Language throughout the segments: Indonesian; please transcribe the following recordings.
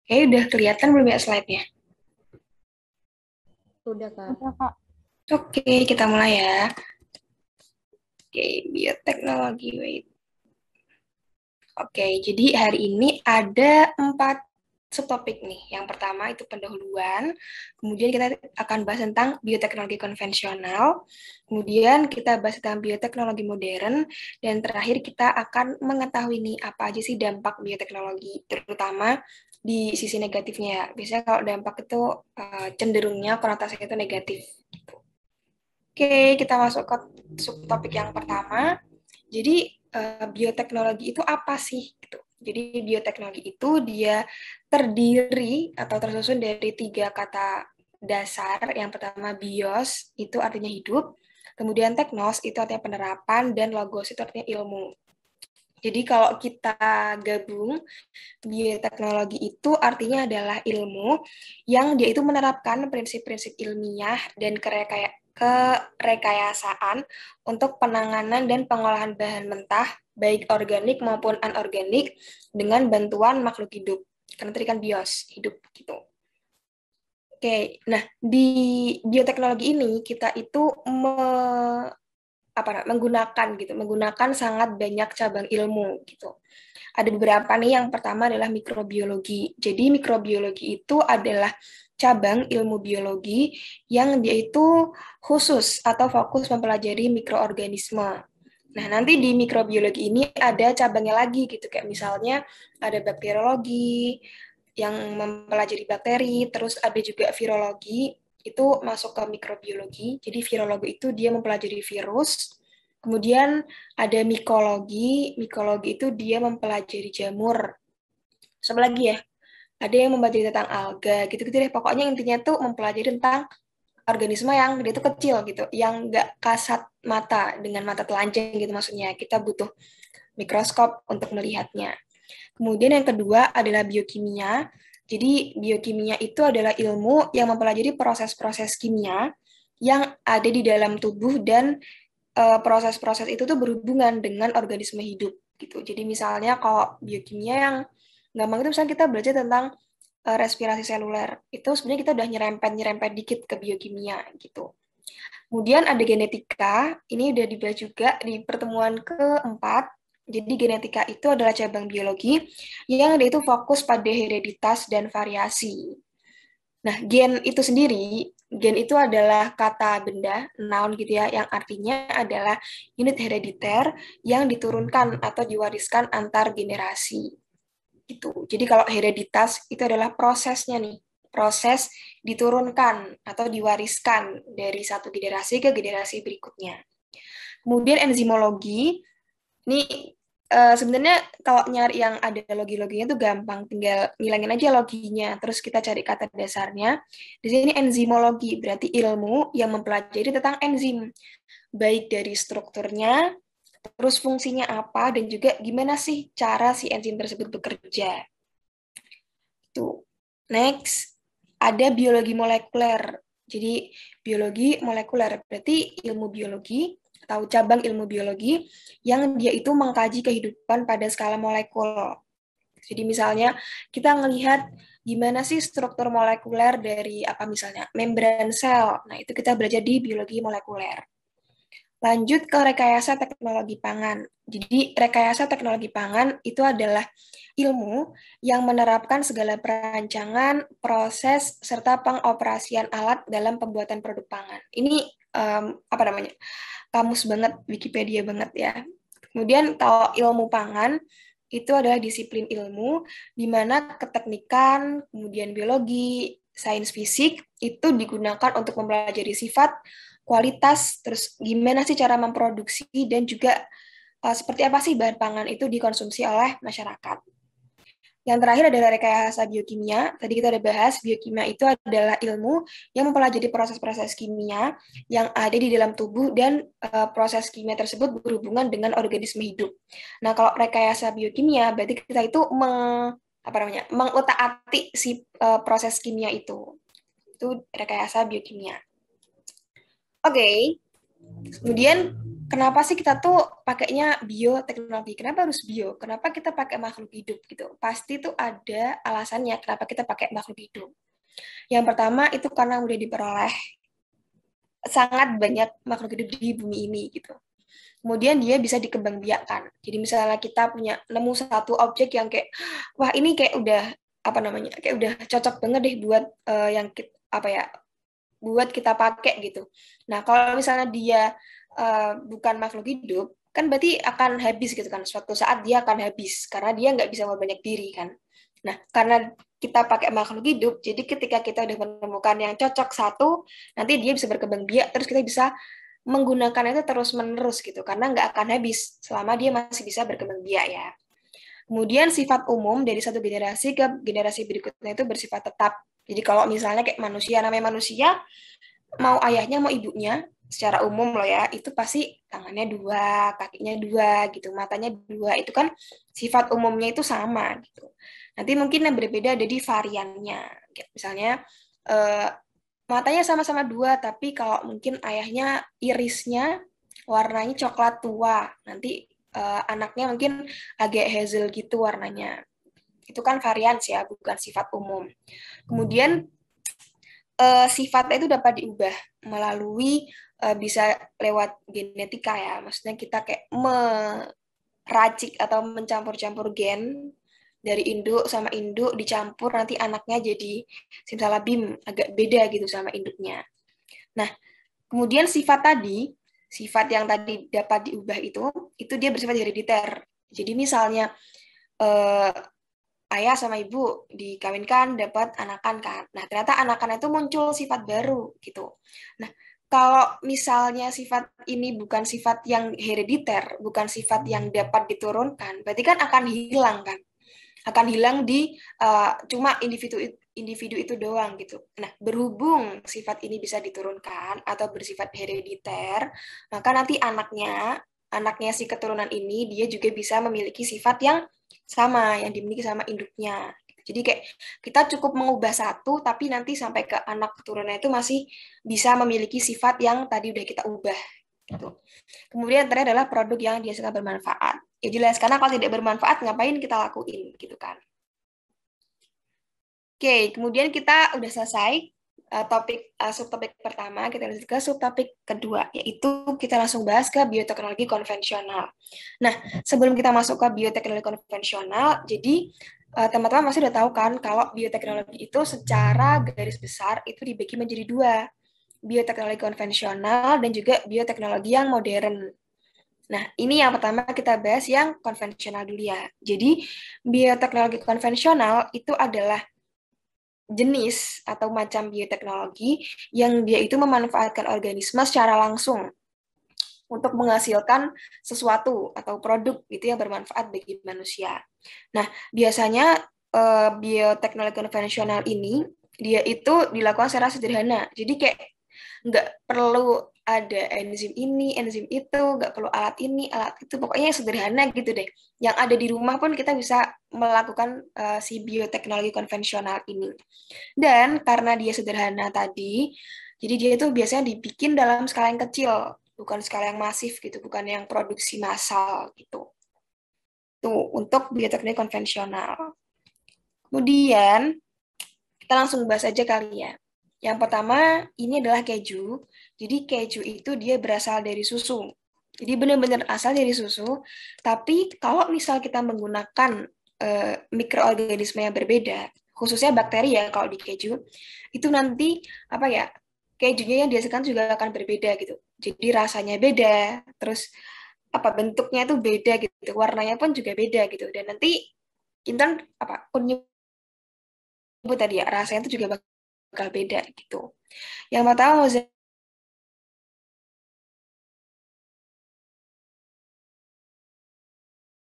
Udah kelihatan belum ya slide-nya? Udah, Kak. Udah, Kak. Oke, kita mulai ya. Oke, bioteknologi. Wait. Oke, jadi hari ini ada 4 subtopik nih. Yang pertama itu pendahuluan, kemudian kita akan bahas tentang bioteknologi konvensional, kemudian kita bahas tentang bioteknologi modern, dan terakhir kita akan mengetahui nih apa aja sih dampak bioteknologi, terutama di sisi negatifnya ya. Biasanya kalau dampak itu cenderungnya konotasinya itu negatif. Oke, kita masuk ke subtopik yang pertama. Jadi bioteknologi itu apa sih? Gitu. Jadi bioteknologi itu dia terdiri atau tersusun dari 3 kata dasar. Yang pertama bios, itu artinya hidup. Kemudian teknos, itu artinya penerapan. Dan logos, itu artinya ilmu. Jadi kalau kita gabung, bioteknologi itu artinya adalah ilmu yang dia itu menerapkan prinsip-prinsip ilmiah dan kerekayasaan untuk penanganan dan pengolahan bahan mentah, baik organik maupun anorganik, dengan bantuan makhluk hidup. Karena tadi kan bios, hidup gitu. Oke, nah di bioteknologi ini kita itu menggunakan sangat banyak cabang ilmu gitu. Ada beberapa nih, yang pertama adalah mikrobiologi. Jadi mikrobiologi itu adalah cabang ilmu biologi yang dia itu khusus atau fokus mempelajari mikroorganisme. Nah, nanti di mikrobiologi ini ada cabangnya lagi gitu, kayak misalnya ada bakteriologi yang mempelajari bakteri, terus ada juga virologi, itu masuk ke mikrobiologi. Jadi virologi itu dia mempelajari virus. Kemudian ada mikologi, mikologi itu dia mempelajari jamur. Sama lagi ya, ada yang mempelajari tentang alga, gitu-gitu deh. Pokoknya intinya tuh mempelajari tentang organisme yang dia tuh kecil gitu, yang nggak kasat mata dengan mata telanjang gitu maksudnya. Kita butuh mikroskop untuk melihatnya. Kemudian yang kedua adalah biokimia. Jadi biokimia itu adalah ilmu yang mempelajari proses-proses kimia yang ada di dalam tubuh, dan proses-proses itu tuh berhubungan dengan organisme hidup gitu. Jadi misalnya kalau biokimia yang gampang itu misalnya kita belajar tentang respirasi seluler. Itu sebenarnya kita udah nyerempet-nyerempet dikit ke biokimia gitu. Kemudian ada genetika, ini udah dibahas juga di pertemuan keempat. Jadi genetika itu adalah cabang biologi yang dia itu fokus pada hereditas dan variasi. Nah, gen itu adalah kata benda, noun gitu ya, yang artinya adalah unit herediter yang diturunkan atau diwariskan antar generasi. Gitu. Jadi kalau hereditas itu adalah prosesnya nih, proses diturunkan atau diwariskan dari satu generasi ke generasi berikutnya. Kemudian enzimologi, ini sebenarnya kalau nyari yang ada logi-loginya itu gampang, tinggal ngilangin aja loginya, terus kita cari kata dasarnya. Di sini enzimologi berarti ilmu yang mempelajari tentang enzim, baik dari strukturnya, terus fungsinya apa, dan juga gimana sih cara si enzim tersebut bekerja. Tuh. Next, ada biologi molekuler. Jadi biologi molekuler berarti ilmu biologi atau cabang ilmu biologi yang dia itu mengkaji kehidupan pada skala molekul. Jadi misalnya kita ngelihat gimana sih struktur molekuler dari apa misalnya membran sel. Nah, itu kita belajar di biologi molekuler. Lanjut ke rekayasa teknologi pangan. Jadi rekayasa teknologi pangan itu adalah ilmu yang menerapkan segala perancangan, proses, serta pengoperasian alat dalam pembuatan produk pangan. Ini apa namanya? Kamus banget, Wikipedia banget ya. Kemudian kalau ilmu pangan itu adalah disiplin ilmu di mana keteknikan, kemudian biologi, sains fisik itu digunakan untuk mempelajari sifat, kualitas, terus gimana sih cara memproduksi, dan juga seperti apa sih bahan pangan itu dikonsumsi oleh masyarakat. Yang terakhir adalah rekayasa biokimia. Tadi kita udah bahas, biokimia itu adalah ilmu yang mempelajari proses-proses kimia yang ada di dalam tubuh, dan proses kimia tersebut berhubungan dengan organisme hidup. Nah, kalau rekayasa biokimia, berarti kita itu mengutak-atik si proses kimia itu. Itu rekayasa biokimia. Oke. Kemudian kenapa sih kita tuh pakainya bioteknologi? Kenapa harus bio? Kenapa kita pakai makhluk hidup gitu? Pasti tuh ada alasannya kenapa kita pakai makhluk hidup. Yang pertama itu karena udah diperoleh sangat banyak makhluk hidup di bumi ini gitu. Kemudian dia bisa dikembangbiakkan. Jadi misalnya kita punya nemu satu objek yang kayak wah ini kayak udah apa namanya? Kayak udah cocok banget deh buat yang kita, apa ya? Buat kita pakai gitu. Nah, kalau misalnya dia bukan makhluk hidup, kan berarti akan habis gitu kan. Suatu saat dia akan habis karena dia nggak bisa memperbanyak diri kan. Nah, karena kita pakai makhluk hidup, jadi ketika kita udah menemukan yang cocok satu, nanti dia bisa berkembang biak, terus kita bisa menggunakan itu terus-menerus gitu, karena nggak akan habis selama dia masih bisa berkembang biak ya. Kemudian sifat umum dari satu generasi ke generasi berikutnya itu bersifat tetap. Jadi kalau misalnya kayak manusia, namanya manusia, mau ayahnya mau ibunya, secara umum loh ya, itu pasti tangannya dua, kakinya dua gitu, matanya dua, itu kan sifat umumnya itu sama gitu. Nanti mungkin yang berbeda ada di variannya. Misalnya matanya sama-sama dua, tapi kalau mungkin ayahnya irisnya warnanya coklat tua, nanti anaknya mungkin agak hazel gitu warnanya. Itu kan varian ya, bukan sifat umum. Kemudian sifatnya itu dapat diubah melalui bisa lewat genetika ya. Maksudnya kita kayak meracik atau mencampur-campur gen dari induk sama induk dicampur nanti anaknya jadi simsalabim agak beda gitu sama induknya. Nah, kemudian sifat yang tadi dapat diubah itu dia bersifat herediter. Jadi misalnya eh, ayah sama ibu dikawinkan dapat anakan kan. Nah, ternyata anakan itu muncul sifat baru gitu. Nah, kalau misalnya sifat ini bukan sifat yang herediter, bukan sifat yang dapat diturunkan, berarti kan akan hilang kan. Akan hilang di cuma individu itu doang gitu. Nah, berhubung sifat ini bisa diturunkan atau bersifat herediter, maka nanti anaknya si keturunan ini dia juga bisa memiliki sifat yang sama yang dimiliki sama induknya. Jadi kayak kita cukup mengubah satu, tapi nanti sampai ke anak keturunan itu masih bisa memiliki sifat yang tadi udah kita ubah. Gitu. Kemudian terakhir adalah produk yang dihasilkan bermanfaat. Ya jelas, karena kalau tidak bermanfaat ngapain kita lakuin gitu kan. Oke, kemudian kita udah selesai subtopik pertama, kita lanjut ke subtopik kedua, yaitu kita langsung bahas ke bioteknologi konvensional. Nah, sebelum kita masuk ke bioteknologi konvensional, jadi teman-teman masih udah tahu kan kalau bioteknologi itu secara garis besar itu dibagi menjadi dua, bioteknologi konvensional dan juga bioteknologi yang modern. Nah, ini yang pertama kita bahas yang konvensional dulu ya. Jadi, bioteknologi konvensional itu adalah jenis atau macam bioteknologi yang dia itu memanfaatkan organisme secara langsung untuk menghasilkan sesuatu atau produk itu yang bermanfaat bagi manusia. Nah, biasanya bioteknologi konvensional ini dia itu dilakukan secara sederhana. Jadi kayak nggak perlu ada enzim ini, enzim itu, nggak perlu alat ini, alat itu, pokoknya sederhana gitu deh. Yang ada di rumah pun kita bisa melakukan si bioteknologi konvensional ini. Dan karena dia sederhana tadi, jadi dia itu biasanya dibikin dalam skala yang kecil, bukan skala yang masif gitu, bukan yang produksi massal gitu. Tuh, untuk bioteknologi konvensional. Kemudian, kita langsung bahas aja kali ya. Yang pertama, ini adalah keju. Jadi keju itu dia berasal dari susu. Jadi benar-benar asal dari susu. Tapi kalau misal kita menggunakan mikroorganisme yang berbeda, khususnya bakteri ya kalau di keju, itu nanti apa ya, kejunya yang dihasilkan juga akan berbeda gitu. Jadi rasanya beda, terus apa bentuknya itu beda gitu, warnanya pun juga beda gitu. Dan nanti intan apa penyebut tadi ya, rasanya itu juga bakal beda gitu. Yang pertama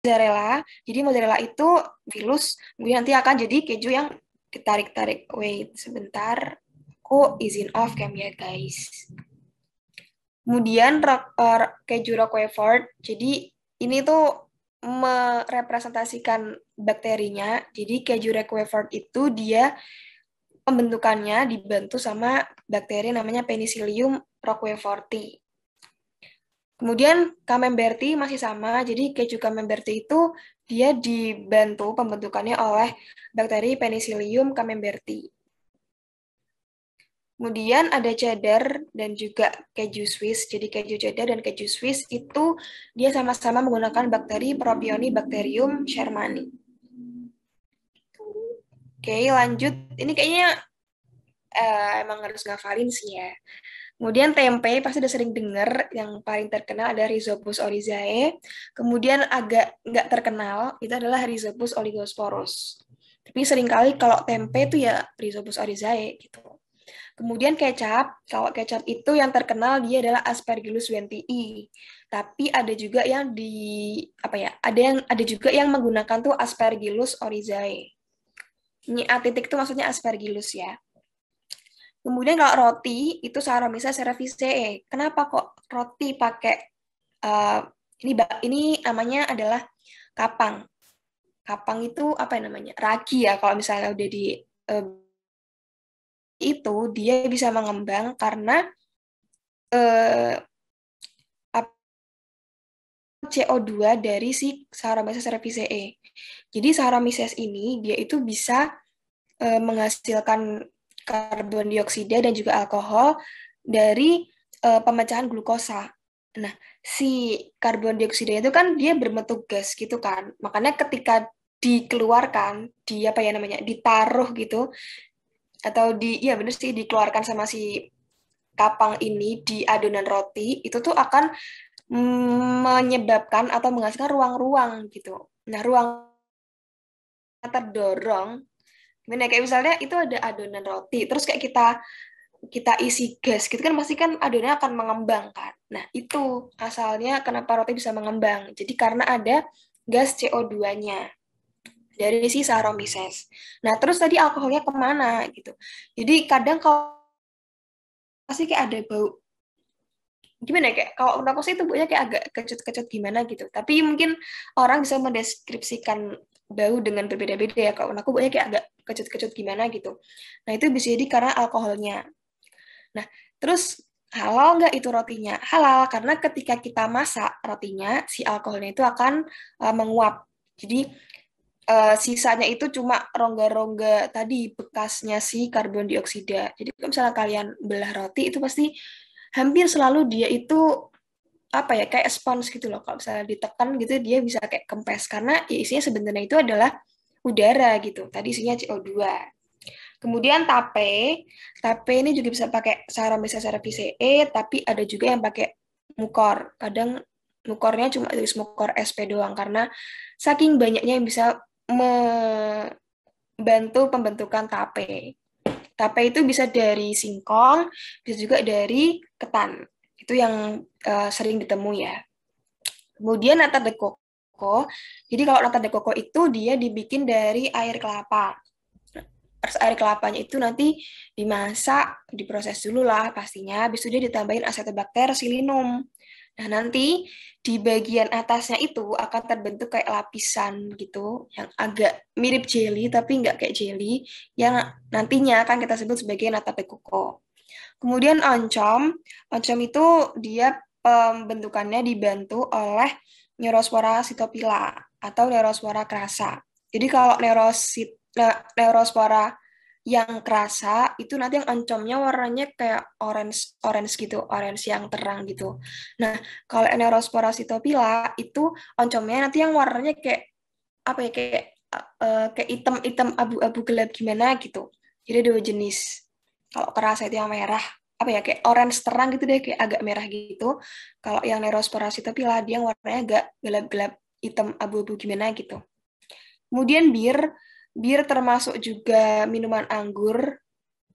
mozzarella. Jadi mozzarella itu virus, kemudian nanti akan jadi keju yang ditarik-tarik. Wait, sebentar. Aku izin off cam ya, guys. Kemudian keju Roquefort. Jadi ini tuh merepresentasikan bakterinya. Jadi keju Roquefort itu dia pembentukannya dibantu sama bakteri namanya Penicillium roqueforti. Kemudian Camembert masih sama, jadi keju Camembert itu dia dibantu pembentukannya oleh bakteri Penicillium camemberti. Kemudian ada cheddar dan juga keju Swiss. Jadi keju cheddar dan keju Swiss itu dia sama-sama menggunakan bakteri Propionibacterium shermani. Oke, lanjut. Ini kayaknya emang harus ngafalin sih ya. Kemudian tempe pasti udah sering dengar, yang paling terkenal ada Rhizopus oryzae. Kemudian agak nggak terkenal itu adalah Rhizopus oligosporus. Tapi seringkali kalau tempe itu ya Rhizopus oryzae gitu. Kemudian kecap, kalau kecap itu yang terkenal dia adalah Aspergillus wentii. Tapi ada juga yang ada juga yang menggunakan tuh Aspergillus oryzae. Ini A titik itu maksudnya Aspergillus ya. Kemudian kalau roti itu Saccharomyces cerevisiae. Kenapa kok roti pakai uh, ini namanya adalah kapang. Kapang itu apa namanya? Ragi ya kalau misalnya udah di uh, itu dia bisa mengembang karena uh, CO2 dari si Saccharomyces cerevisiae. Jadi Saccharomyces ini dia itu bisa menghasilkan karbon dioksida dan juga alkohol dari pemecahan glukosa. Nah, si karbon dioksida itu kan dia berbentuk gas gitu kan. Makanya ketika dikeluarkan, ditaruh gitu atau ya bener sih dikeluarkan sama si kapang ini di adonan roti, itu tuh akan menyebabkan atau menghasilkan ruang-ruang gitu. Nah, ruang terdorong, gimana kayak misalnya itu ada adonan roti, terus kayak kita kita isi gas gitu kan pasti kan adonannya akan mengembang kan. Nah, itu asalnya kenapa roti bisa mengembang. Jadi karena ada gas CO2-nya dari si Saccharomyces. Nah, terus tadi alkoholnya kemana gitu. Jadi kadang kalau pasti kayak ada bau gimana ya, kayak kalau menurut aku sih itu baunya kayak agak kecut-kecut gimana gitu. Tapi mungkin orang bisa mendeskripsikan bau dengan berbeda-beda ya. Kalau menurut aku baunya kayak agak kecut-kecut gimana gitu. Nah, itu bisa jadi karena alkoholnya. Nah, terus halal nggak itu rotinya? Halal, karena ketika kita masak rotinya, si alkoholnya itu akan menguap. Jadi sisanya itu cuma rongga-rongga tadi bekasnya si karbon dioksida. Jadi kalau misalnya kalian belah roti itu pasti hampir selalu dia itu apa ya kayak spons gitu loh. Kalau misalnya ditekan gitu dia bisa kayak kempes karena ya isinya sebenarnya itu adalah udara gitu. Tadi isinya CO2. Kemudian tape, tape ini juga bisa pakai Saccharomyces cerevisiae, tapi ada juga yang pakai mukor. Kadang mukornya cuma tulis mukor SP doang karena saking banyaknya yang bisa membantu pembentukan tape. Tape itu bisa dari singkong, bisa juga dari ketan. Itu yang sering ditemui ya. Kemudian nata de coco. Jadi kalau nata de coco itu dia dibikin dari air kelapa. Terus air kelapanya itu nanti dimasak, diproses dulu lah pastinya. Habis itu dia ditambahin Acetobacter pseudomonas. Nah, nanti di bagian atasnya itu akan terbentuk kayak lapisan gitu, yang agak mirip jelly tapi nggak kayak jelly, yang nantinya akan kita sebut sebagai nata de coco. Kemudian oncom, oncom itu dia pembentukannya dibantu oleh Neurospora cytopila atau Neurospora crassa. Jadi kalau Neurospora yang kerasa itu nanti yang oncomnya warnanya kayak orange orange gitu, orange yang terang gitu. Nah, kalau Neurospora cytopila itu oncomnya nanti yang warnanya kayak apa ya kayak hitam-hitam abu-abu gelap gimana gitu. Jadi dua jenis. Kalau kerasa itu yang merah, apa ya kayak orange terang gitu deh, kayak agak merah gitu. Kalau yang Neurospora cytopila dia yang warnanya agak gelap-gelap hitam abu-abu gimana gitu. Kemudian bir termasuk juga minuman anggur.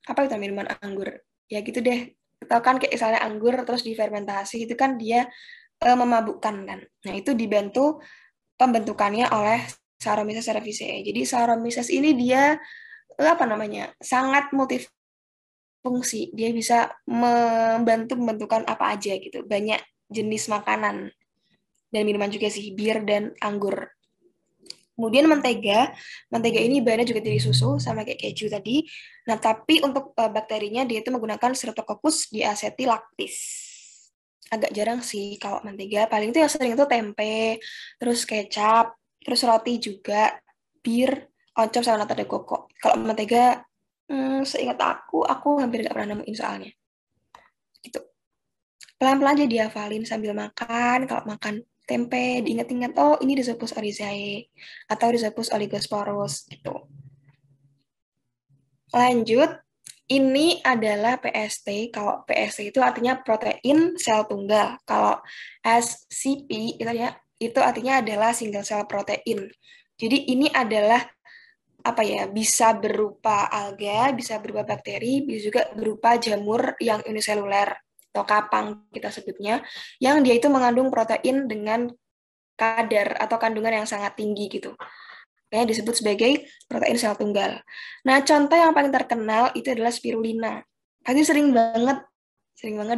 Apa itu minuman anggur? Ya gitu deh. Tahu kan kayak misalnya anggur terus difermentasi itu kan dia memabukkan kan. Nah, itu dibantu pembentukannya oleh Saccharomyces cerevisiae. Jadi Saccharomyces ini dia apa namanya? Sangat multifungsi. Dia bisa membantu pembentukan apa aja gitu. Banyak jenis makanan dan minuman juga sih, bir dan anggur. Kemudian mentega ini bahannya juga dari susu sama kayak keju tadi. Nah, tapi untuk bakterinya dia itu menggunakan Streptococcus diacetyl lactis. agak jarang sih kalau mentega. Paling itu yang sering itu tempe, terus kecap, terus roti juga, bir, oncom sama nata de coco. Kalau mentega, seingat aku hampir nggak pernah nemuin soalnya. Gitu. Pelan-pelan aja dihafalin sambil makan. Kalau makan tempe, diingat-ingat, oh ini Rhizopus oryzae atau Rhizopus oligosporus gitu. Lanjut, ini adalah PST. Kalau PST itu artinya protein sel tunggal. Kalau SCP itu artinya adalah single cell protein. Jadi ini adalah apa ya, bisa berupa alga, bisa berupa bakteri, bisa juga berupa jamur yang uniseluler atau kapang kita sebutnya, yang dia itu mengandung protein dengan kadar atau kandungan yang sangat tinggi gitu. Yang disebut sebagai protein sel tunggal. Nah, contoh yang paling terkenal itu adalah spirulina. Pasti sering banget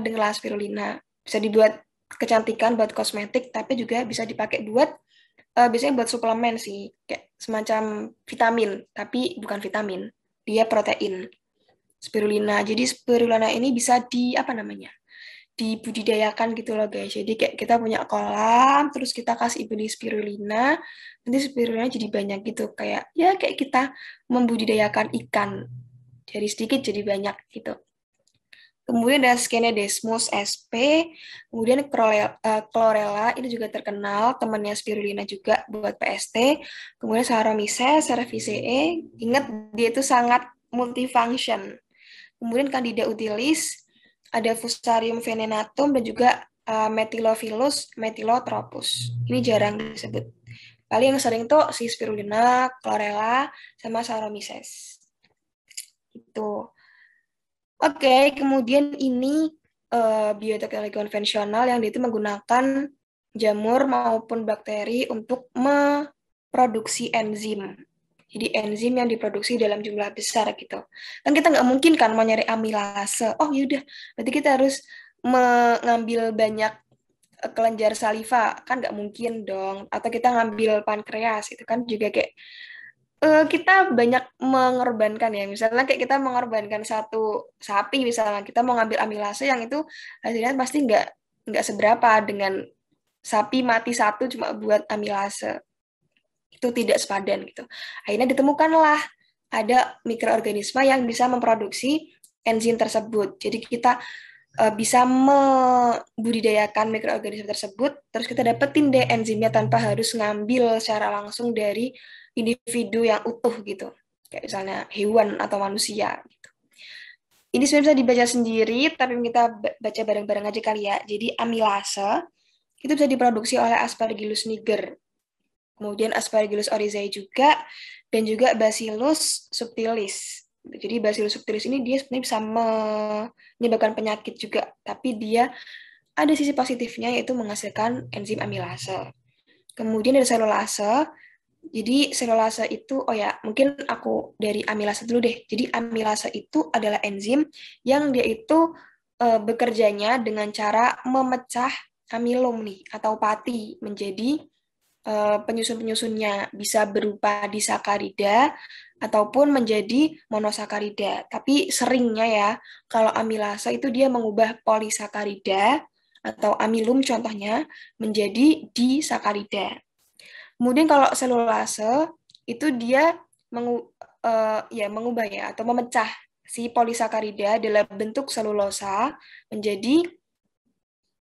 dengar spirulina. Bisa dibuat kecantikan, buat kosmetik, tapi juga bisa dipakai buat biasanya buat suplemen sih, kayak semacam vitamin, tapi bukan vitamin, dia protein. Spirulina. Jadi spirulina ini bisa dibudidayakan gitu loh guys. Jadi kayak kita punya kolam, terus kita kasih benih spirulina, nanti spirulina jadi banyak gitu. Kayak kita membudidayakan ikan. Dari sedikit jadi banyak gitu. Kemudian ada Skenedesmus sp, kemudian Chlorella, ini juga terkenal, temannya spirulina juga buat PST. Kemudian Saccharomyces cerevisiae, ingat dia itu sangat multifunction. Kemudian Candida utilis, ada Fusarium venenatum, dan juga Methylophilus methylotropus. Ini jarang disebut. Paling yang sering tuh si spirulina, Chlorella, sama Saccharomyces. Itu. Oke, kemudian ini bioteknologi konvensional yang itu menggunakan jamur maupun bakteri untuk memproduksi enzim. Jadi enzim yang diproduksi dalam jumlah besar gitu. Kan kita nggak mungkin kan mau nyari amilase. Oh yaudah, berarti kita harus mengambil banyak kelenjar saliva. Kan nggak mungkin dong. Atau kita ngambil pankreas, itu kan juga kayak kita banyak mengorbankan ya. Misalnya kayak kita mengorbankan satu sapi, misalnya kita mau ngambil amilase yang itu hasilnya pasti nggak seberapa dengan sapi mati satu cuma buat amilase. Itu tidak sepadan gitu. Akhirnya ditemukanlah ada mikroorganisme yang bisa memproduksi enzim tersebut. Jadi kita bisa membudidayakan mikroorganisme tersebut, terus kita dapetin deh enzimnya tanpa harus ngambil secara langsung dari individu yang utuh gitu. Kayak misalnya hewan atau manusia gitu. Ini sebenarnya bisa dibaca sendiri, tapi kita baca bareng-bareng aja kali ya. Jadi amilase itu bisa diproduksi oleh Aspergillus niger. Kemudian Aspergillus oryzae juga, dan juga Bacillus subtilis. Jadi Bacillus subtilis ini dia sebenarnya bisa menyebabkan penyakit juga, tapi dia ada sisi positifnya yaitu menghasilkan enzim amilase. Kemudian ada selulase. Jadi selulase itu, oh ya, mungkin aku dari amilase dulu deh. Jadi amilase itu adalah enzim yang dia itu bekerjanya dengan cara memecah amilum nih atau pati menjadi penyusun-penyusunnya, bisa berupa disakarida ataupun menjadi monosakarida. Tapi seringnya ya, kalau amilase itu dia mengubah polisakarida atau amilum contohnya menjadi disakarida. Kemudian kalau selulase itu dia mengubah ya atau memecah si polisakarida dalam bentuk selulosa menjadi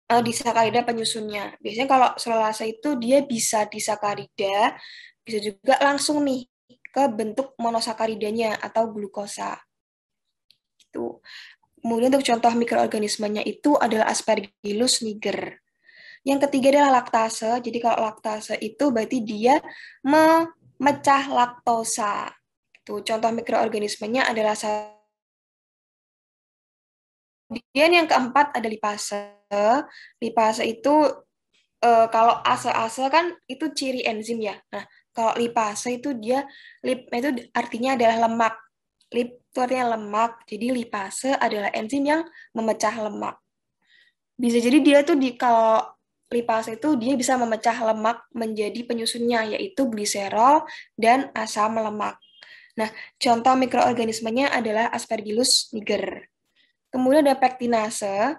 disakarida penyusunnya. Biasanya kalau selulase itu dia bisa disakarida, bisa juga langsung nih ke bentuk monosakaridanya atau glukosa. Itu. Kemudian untuk contoh mikroorganismenya itu adalah Aspergillus niger. Yang ketiga adalah laktase. Jadi kalau laktase itu berarti dia memecah laktosa. Itu contoh mikroorganismenya adalah. Kemudian yang keempat ada lipase. Lipase itu kalau ase-ase kan itu ciri enzim ya. Nah, kalau lipase itu lip itu artinya adalah lemak. Lip itu artinya lemak. Jadi lipase adalah enzim yang memecah lemak. Bisa jadi dia tuh kalau lipase itu dia bisa memecah lemak menjadi penyusunnya yaitu gliserol dan asam lemak. Nah, contoh mikroorganismenya adalah Aspergillus niger. Kemudian ada pektinase.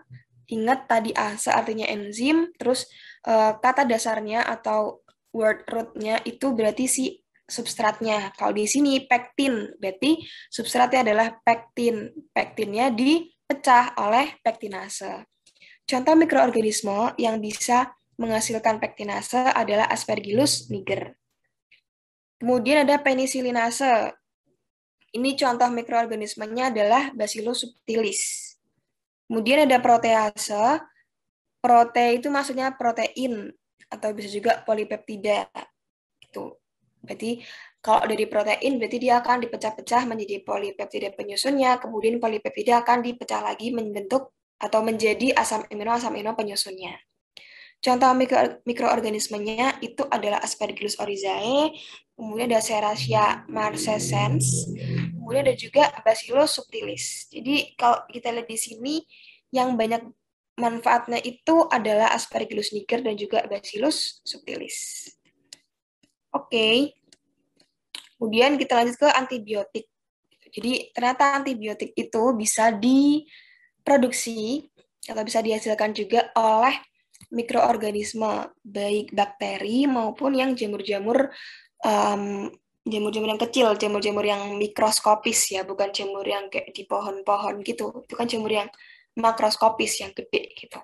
Ingat tadi ase artinya enzim, terus kata dasarnya atau word root-nya itu berarti si substratnya. Kalau di sini pektin, berarti substratnya adalah pektin. Pektinnya dipecah oleh pektinase. Contoh mikroorganisme yang bisa menghasilkan pektinase adalah Aspergillus niger. Kemudian ada penisilinase. Ini contoh mikroorganismenya adalah Bacillus subtilis. Kemudian ada protease. Prote itu maksudnya protein atau bisa juga polipeptida. Itu. Berarti kalau dari protein berarti dia akan dipecah-pecah menjadi polipeptida penyusunnya, kemudian polipeptida akan dipecah lagi membentuk atau menjadi asam amino penyusunnya. Contoh mikroorganismenya itu adalah Aspergillus oryzae, kemudian ada Serratia marcescens, kemudian ada juga Bacillus subtilis. Jadi kalau kita lihat di sini yang banyak manfaatnya itu adalah Aspergillus niger dan juga Bacillus subtilis. Oke. Kemudian kita lanjut ke antibiotik. Jadi ternyata antibiotik itu bisa diproduksi atau bisa dihasilkan juga oleh mikroorganisme, baik bakteri maupun yang jamur-jamur jamur-jamur yang kecil, jamur-jamur yang mikroskopis ya, bukan jamur yang kayak di pohon-pohon gitu. Itu kan jamur yang makroskopis yang gede gitu.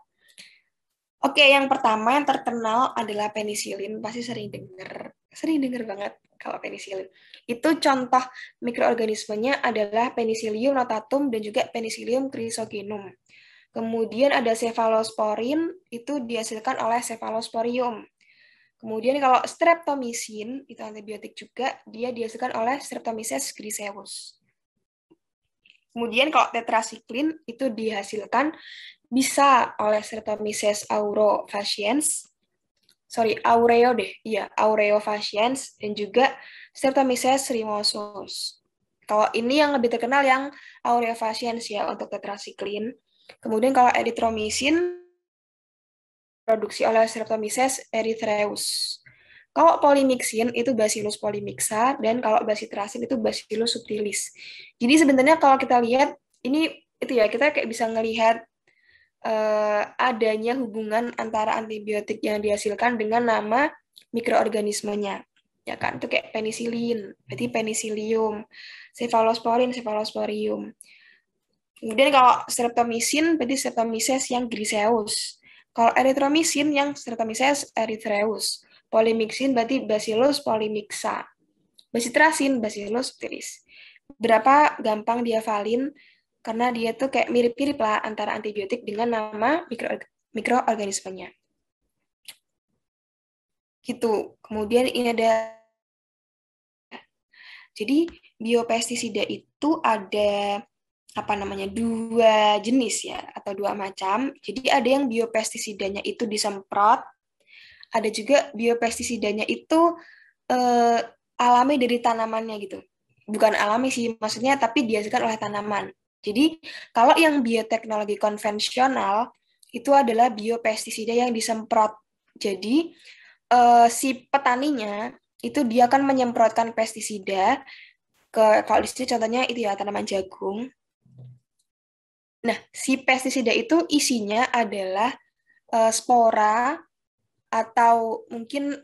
Oke, yang pertama yang terkenal adalah penisilin, pasti sering dengar banget kalau penisilin. Itu contoh mikroorganismenya adalah Penicillium notatum dan juga Penicillium chrysogenum. Kemudian ada cephalosporin, itu dihasilkan oleh cephalosporium. Kemudian kalau streptomycin, itu antibiotik juga, dia dihasilkan oleh Streptomyces griseus. Kemudian kalau tetrasiklin, itu dihasilkan bisa oleh Streptomyces aureofaciens, dan juga Streptomyces rhinosus. Kalau ini yang lebih terkenal yang aureofaciens ya untuk tetrasiklin. Kemudian kalau erythromycin produksi oleh Streptomyces erythraeus. Kalau polymyxin itu Bacillus polymixa dan kalau bacitracin itu Bacillus subtilis. Jadi sebenarnya kalau kita lihat ini itu ya kita kayak bisa ngelihat adanya hubungan antara antibiotik yang dihasilkan dengan nama mikroorganismenya. Ya kan, itu kayak penisilin, berarti penicillium, cephalosporium. Kemudian kalau streptomycin berarti Streptomyces yang griseus. Kalau erythromycin yang Streptomyces erythraeus. Polymyxin berarti Bacillus polymixa. Bacitracin Bacillus subtilis. Berapa gampang dihafalin karena dia tuh kayak mirip-mirip lah antara antibiotik dengan nama mikroorganismenya. Gitu. Kemudian ini ada jadi biopestisida itu ada dua jenis ya atau dua macam. Jadi ada yang biopestisidanya itu disemprot, ada juga biopestisidanya itu alami dari tanamannya gitu. Bukan alami sih, maksudnya tapi dihasilkan oleh tanaman. Jadi kalau yang bioteknologi konvensional itu adalah biopestisida yang disemprot. Jadi si petaninya itu dia akan menyemprotkan pestisida ke kalau di sini contohnya itu ya tanaman jagung. Nah, si pestisida itu isinya adalah spora atau mungkin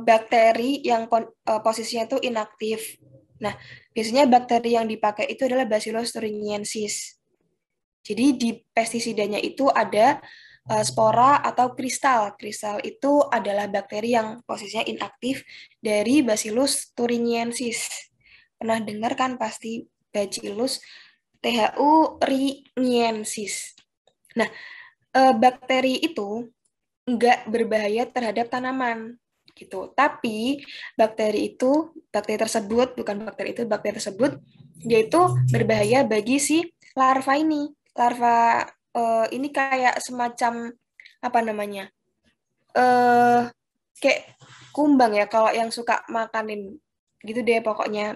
bakteri yang posisinya itu inaktif. Nah, biasanya bakteri yang dipakai itu adalah Bacillus thuringiensis. Jadi di pestisidanya itu ada spora atau kristal. Kristal itu adalah bakteri yang posisinya inaktif dari Bacillus thuringiensis. Pernah dengar kan pasti Bacillus thuringiensis. Nah, bakteri itu nggak berbahaya terhadap tanaman gitu. Tapi bakteri tersebut dia itu berbahaya bagi si larva ini. Larva ini kayak semacam kayak kumbang ya kalau yang suka makanin gitu deh pokoknya.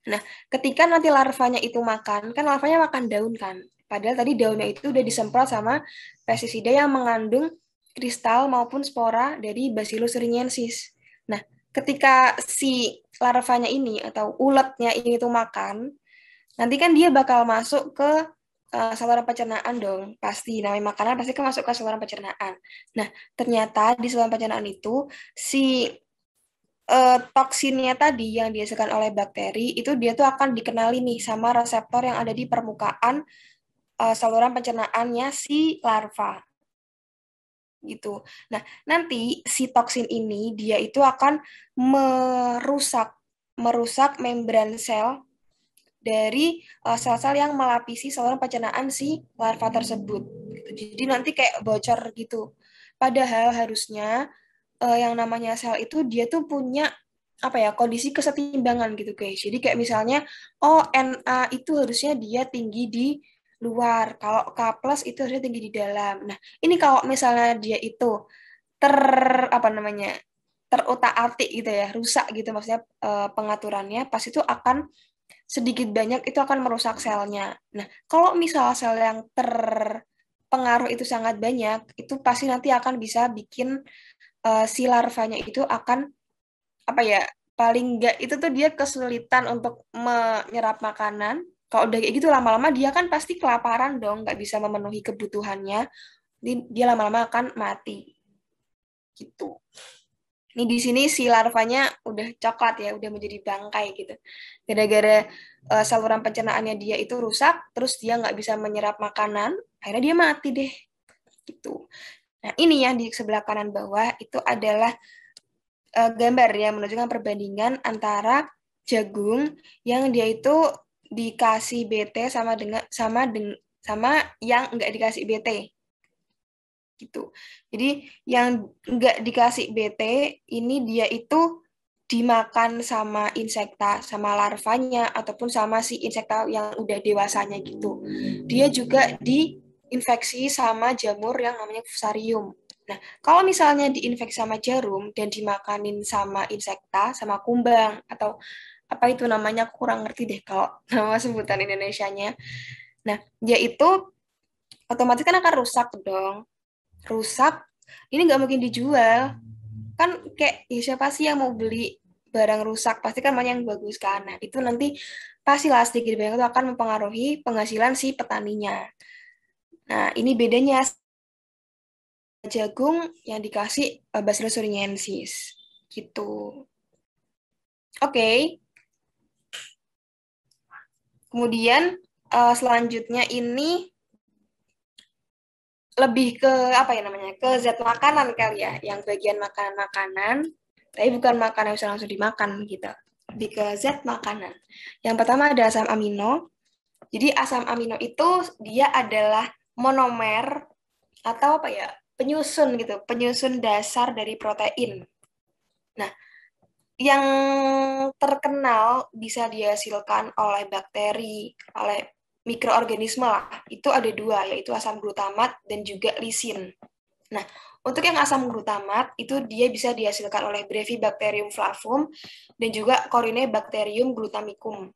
Nah, ketika nanti larvanya itu makan, kan larvanya makan daun kan. Padahal tadi daunnya itu udah disemprot sama pestisida yang mengandung kristal maupun spora dari Bacillus thuringiensis. Nah, ketika si larvanya ini atau uletnya ini tuh makan, nanti kan dia bakal masuk ke saluran pencernaan dong, pasti. Namanya makanan pasti kan masuk ke saluran pencernaan. Nah, ternyata di saluran pencernaan itu si toksinnya tadi yang dihasilkan oleh bakteri itu dia tuh akan dikenali nih sama reseptor yang ada di permukaan saluran pencernaannya si larva gitu. Nah, nanti si toksin ini dia itu akan merusak merusak membran sel dari sel-sel yang melapisi saluran pencernaan si larva tersebut. Gitu. Jadi nanti kayak bocor gitu. Padahal harusnya yang namanya sel itu dia tuh punya apa ya kondisi kesetimbangan gitu guys. Jadi kayak misalnya oh Na itu harusnya dia tinggi di luar, kalau K plus itu harusnya tinggi di dalam. Nah, ini kalau misalnya dia itu ter apa namanya terutak-atik gitu ya, rusak gitu maksudnya pengaturannya, pas itu akan sedikit banyak itu akan merusak selnya. Nah, kalau misal sel yang terpengaruh itu sangat banyak, itu pasti nanti akan bisa bikin si larvanya itu akan apa ya paling enggak itu tuh dia kesulitan untuk menyerap makanan. Kalau udah kayak gitu lama-lama dia kan pasti kelaparan dong, nggak bisa memenuhi kebutuhannya. Dia lama-lama akan mati gitu. Ini di sini si larvanya udah coklat ya, udah menjadi bangkai gitu. Gara-gara saluran pencernaannya dia itu rusak, terus dia nggak bisa menyerap makanan, akhirnya dia mati deh gitu. Nah ini yang di sebelah kanan bawah itu adalah gambar yang menunjukkan perbandingan antara jagung yang dia itu dikasih BT sama yang nggak dikasih BT gitu. Jadi yang nggak dikasih BT ini dia itu dimakan sama insekta, sama larvanya ataupun sama si insekta yang udah dewasanya gitu. Dia juga diinfeksi sama jamur yang namanya fusarium. Nah, kalau misalnya diinfeksi sama jarum dan dimakanin sama insekta, sama kumbang atau apa itu namanya aku kurang ngerti deh kalau nama sebutan Indonesianya. Nah, dia itu otomatis kan akan rusak dong. Rusak, ini nggak mungkin dijual. Kan kayak ya siapa sih yang mau beli barang rusak? Pasti kan banyak yang bagus kan. Nah, itu nanti pastilah sedikit banyak itu akan mempengaruhi penghasilan si petaninya. Nah, ini bedanya jagung yang dikasih Bacillus thuringiensis gitu. Oke. Kemudian selanjutnya ini lebih ke apa ya namanya? Ke zat makanan kali ya, yang bagian makanan-makanan, tapi bukan makanan yang bisa langsung dimakan gitu. Lebih ke zat makanan. Yang pertama ada asam amino. Jadi asam amino itu dia adalah monomer atau apa ya? Penyusun gitu, penyusun dasar dari protein. Nah, yang terkenal bisa dihasilkan oleh bakteri, oleh mikroorganisme lah, itu ada dua, yaitu asam glutamat dan juga lisin. Nah, untuk yang asam glutamat, itu dia bisa dihasilkan oleh Brevibacterium flavum dan juga Corynebacterium glutamicum.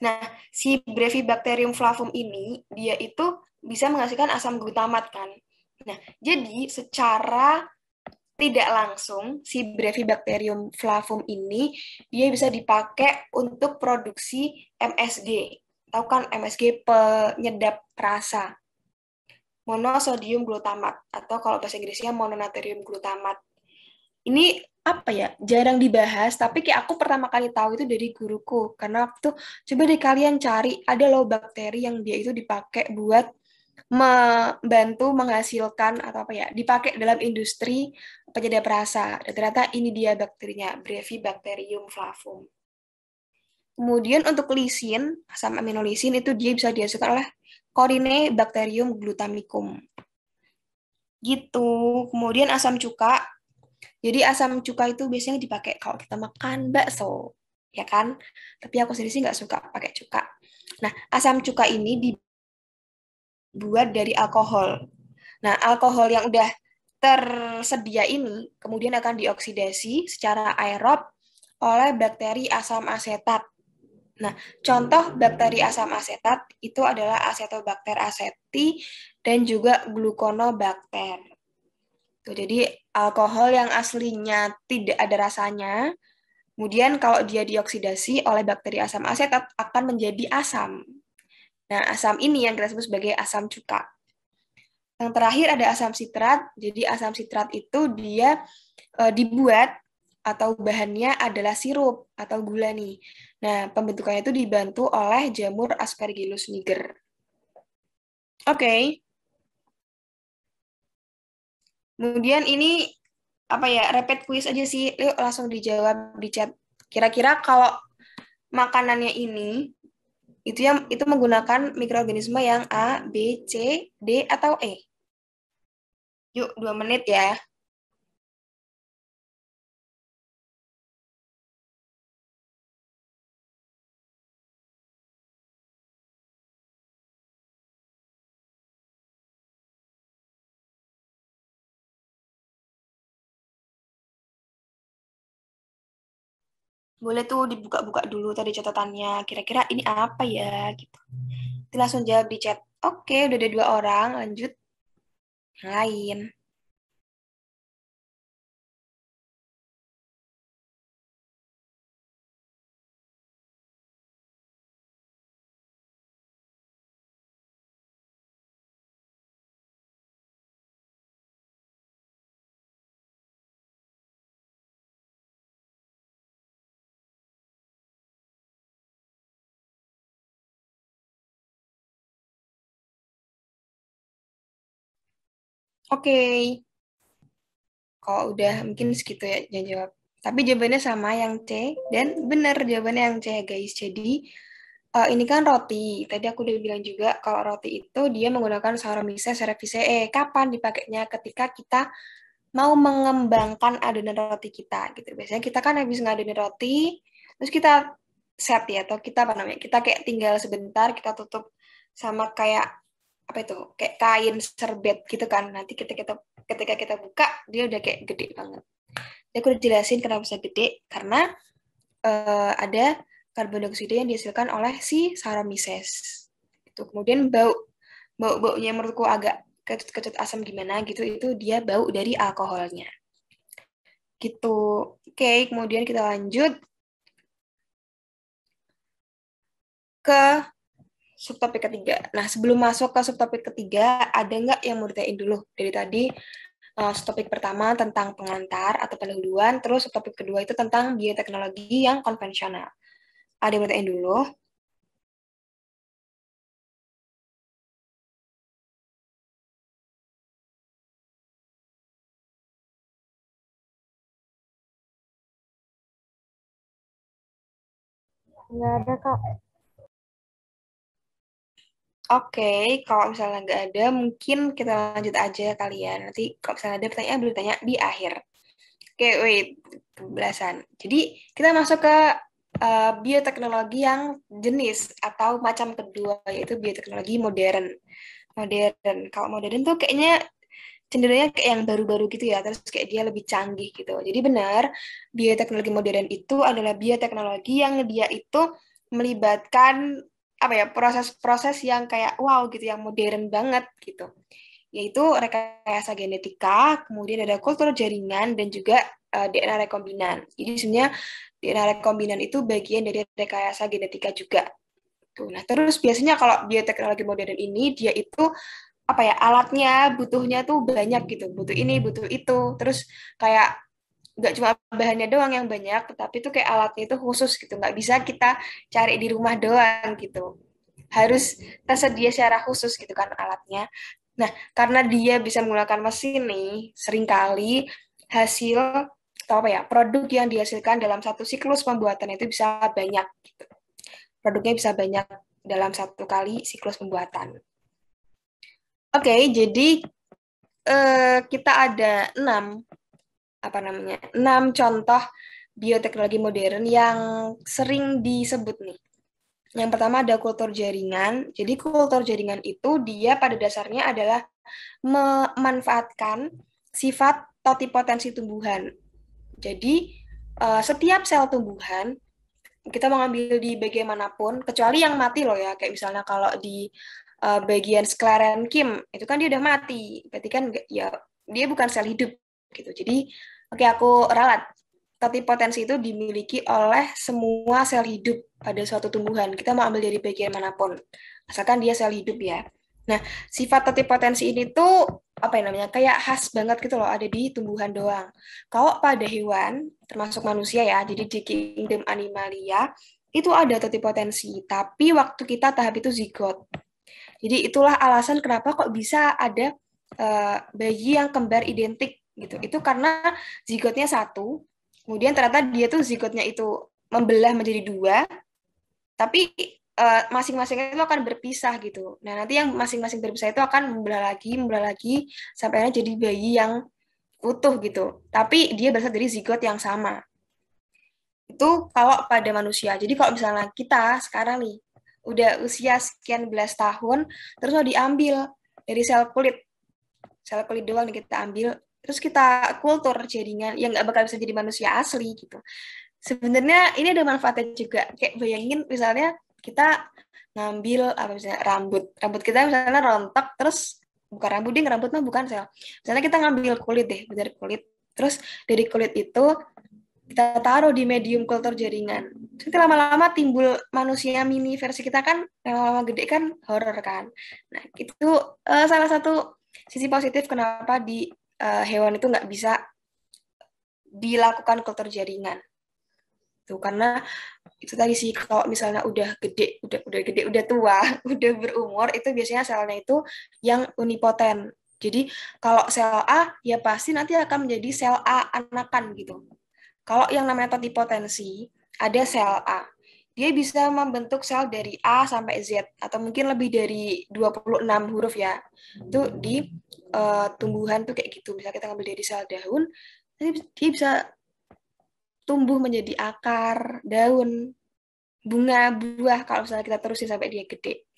Nah, si Brevibacterium flavum ini, dia itu bisa menghasilkan asam glutamat kan. Nah, jadi secara tidak langsung si Brevibacterium flavum ini dia bisa dipakai untuk produksi MSG. Tahu kan MSG penyedap rasa. Monosodium glutamat atau kalau bahasa Inggrisnya mononatrium glutamat. Ini apa ya? Jarang dibahas, tapi kayak aku pertama kali tahu itu dari guruku. Karena waktu coba deh kalian cari ada loh bakteri yang dia itu dipakai buat membantu menghasilkan atau apa ya dipakai dalam industri penyedap rasa dan ternyata ini dia bakterinya Brevibacterium flavum. Kemudian untuk lisin asam aminolisin itu dia bisa dihasilkan oleh Corynebacterium glutamicum gitu. Kemudian asam cuka, jadi asam cuka itu biasanya dipakai kalau kita makan bakso ya kan, tapi aku sendiri sih nggak suka pakai cuka. Nah, asam cuka ini dibuat dari alkohol. Nah, alkohol yang udah tersedia ini kemudian akan dioksidasi secara aerob oleh bakteri asam asetat. Nah, contoh bakteri asam asetat itu adalah Acetobacter aceti dan juga Gluconobacter. Tuh, jadi alkohol yang aslinya tidak ada rasanya, kemudian kalau dia dioksidasi oleh bakteri asam asetat akan menjadi asam. Nah, asam ini yang kita sebut sebagai asam cuka. Yang terakhir ada asam sitrat. Jadi asam sitrat itu dia dibuat atau bahannya adalah sirup atau gula nih. Nah, pembentukannya itu dibantu oleh jamur Aspergillus niger. Oke. Kemudian ini apa ya, rapid quiz aja sih. Yuk langsung dijawab di chat. Kira-kira kalau makanannya ini itu menggunakan mikroorganisme yang A, B, C, D atau E. Yuk, 2 menit ya. Boleh tuh dibuka-buka dulu tadi catatannya. Kira-kira ini apa ya? Gitu. Nanti langsung jawab di chat. Oke, udah ada 2 orang. Lanjut yang lain. Oke, kalau udah mungkin segitu ya yang jawab. Tapi jawabannya sama yang C dan benar jawabannya yang C ya guys. Jadi ini kan roti. Tadi aku udah bilang juga kalau roti itu dia menggunakan Saccharomyces cerevisiae. Kapan dipakainya? Ketika kita mau mengembangkan adonan roti kita gitu. Biasanya kita kan habis ngadonin roti, terus kita set ya, atau kita apa namanya? Kita kayak tinggal sebentar, kita tutup sama kayak apa itu? Kayak kain serbet gitu kan. Nanti ketika kita buka, dia udah kayak gede banget. Jadi aku udah jelasin kenapa bisa gede karena ada karbon dioksida yang dihasilkan oleh si Saccharomyces. Itu kemudian baunya menurutku agak kecut-kecut asam gimana gitu, itu dia bau dari alkoholnya. Gitu. Oke, kemudian kita lanjut ke subtopik ketiga. Nah, sebelum masuk ke subtopik ketiga, ada nggak yang mau ditanyain dulu? Dari tadi, subtopik pertama tentang pengantar atau pendahuluan, terus subtopik kedua itu tentang bioteknologi yang konvensional. Ada yang mau ditanyain dulu? Nggak ada, Kak. Oke, kalau misalnya nggak ada, mungkin kita lanjut aja kalian. Nanti kalau misalnya ada pertanyaan, boleh tanya di akhir. Oke, wait, kebelasan. Jadi kita masuk ke bioteknologi yang jenis atau macam kedua, yaitu bioteknologi modern. Modern. Kalau modern tuh kayaknya cenderungnya kayak yang baru-baru gitu ya, terus kayak dia lebih canggih gitu. Jadi benar, bioteknologi modern itu adalah bioteknologi yang dia itu melibatkan apa ya, proses-proses yang kayak wow gitu, yang modern banget gitu. Yaitu rekayasa genetika, kemudian ada kultur jaringan dan juga DNA rekombinan. Jadi sebenarnya DNA rekombinan itu bagian dari rekayasa genetika juga. Tuh. Nah, terus biasanya kalau bioteknologi modern ini dia itu apa ya, alatnya butuhnya tuh banyak gitu, butuh ini butuh itu, terus kayak nggak cuma bahannya doang yang banyak, tetapi tuh kayak alatnya itu khusus gitu, nggak bisa kita cari di rumah doang gitu, harus tersedia secara khusus gitu kan alatnya. Nah, karena dia bisa menggunakan mesin nih, seringkali hasil atau apa ya, produk yang dihasilkan dalam satu siklus pembuatan itu bisa banyak gitu. Produknya bisa banyak dalam satu kali siklus pembuatan. Oke, jadi kita ada 6 contoh bioteknologi modern yang sering disebut nih. Yang pertama ada kultur jaringan. Jadi kultur jaringan itu dia pada dasarnya adalah memanfaatkan sifat totipotensi tumbuhan. Jadi setiap sel tumbuhan kita mau ngambil di bagian manapun, kecuali yang mati loh ya, kayak misalnya kalau di bagian sklerenkim itu kan dia udah mati, berarti kan ya dia bukan sel hidup gitu. Jadi oke, aku ralat. Tapi potensi itu dimiliki oleh semua sel hidup pada suatu tumbuhan. Kita mau ambil dari bagian manapun. asalkan dia sel hidup ya. Nah, sifat totipotensi ini tuh apa yang namanya kayak khas banget gitu loh, ada di tumbuhan doang. Kalau pada hewan, termasuk manusia ya, jadi di kingdom Animalia itu ada totipotensi, tapi waktu kita tahap itu zigot. Jadi itulah alasan kenapa kok bisa ada bayi yang kembar identik gitu. Itu karena zigotnya satu, kemudian ternyata dia tuh zigotnya itu membelah menjadi dua, tapi masing-masing itu akan berpisah gitu. Nah, nanti yang masing-masing berpisah itu akan membelah lagi, sampai akhirnya jadi bayi yang utuh gitu. Tapi dia berasal dari zigot yang sama. Itu kalau pada manusia. Jadi kalau misalnya kita sekarang nih, udah usia sekian belas tahun, terus mau diambil dari sel kulit doang nih kita ambil, terus kita kultur jaringan, yang nggak bakal bisa jadi manusia asli gitu. Sebenarnya ini ada manfaatnya juga. Kayak bayangin misalnya kita ngambil apa misalnya rambut kita misalnya rontok, terus bukan rambut ding, rambut mah bukan sel. Misalnya kita ngambil kulit deh, bener kulit. Terus dari kulit itu kita taruh di medium kultur jaringan. Nanti lama-lama timbul manusia mini versi kita kan, lama-lama gede kan horor kan. Nah, itu salah satu sisi positif kenapa di hewan itu nggak bisa dilakukan kultur jaringan. Tuh, karena itu tadi sih kalau misalnya udah tua, udah berumur itu biasanya selnya itu yang unipoten. Jadi kalau sel A ya pasti nanti akan menjadi sel A anakan gitu. Kalau yang namanya totipotensi ada sel A. Dia bisa membentuk sel dari A sampai Z atau mungkin lebih dari 26 huruf ya. Itu di tumbuhan tuh kayak gitu. Misalnya kita ngambil dari sel daun, nanti dia bisa tumbuh menjadi akar, daun, bunga, buah kalau misalnya kita terusin sampai dia gede.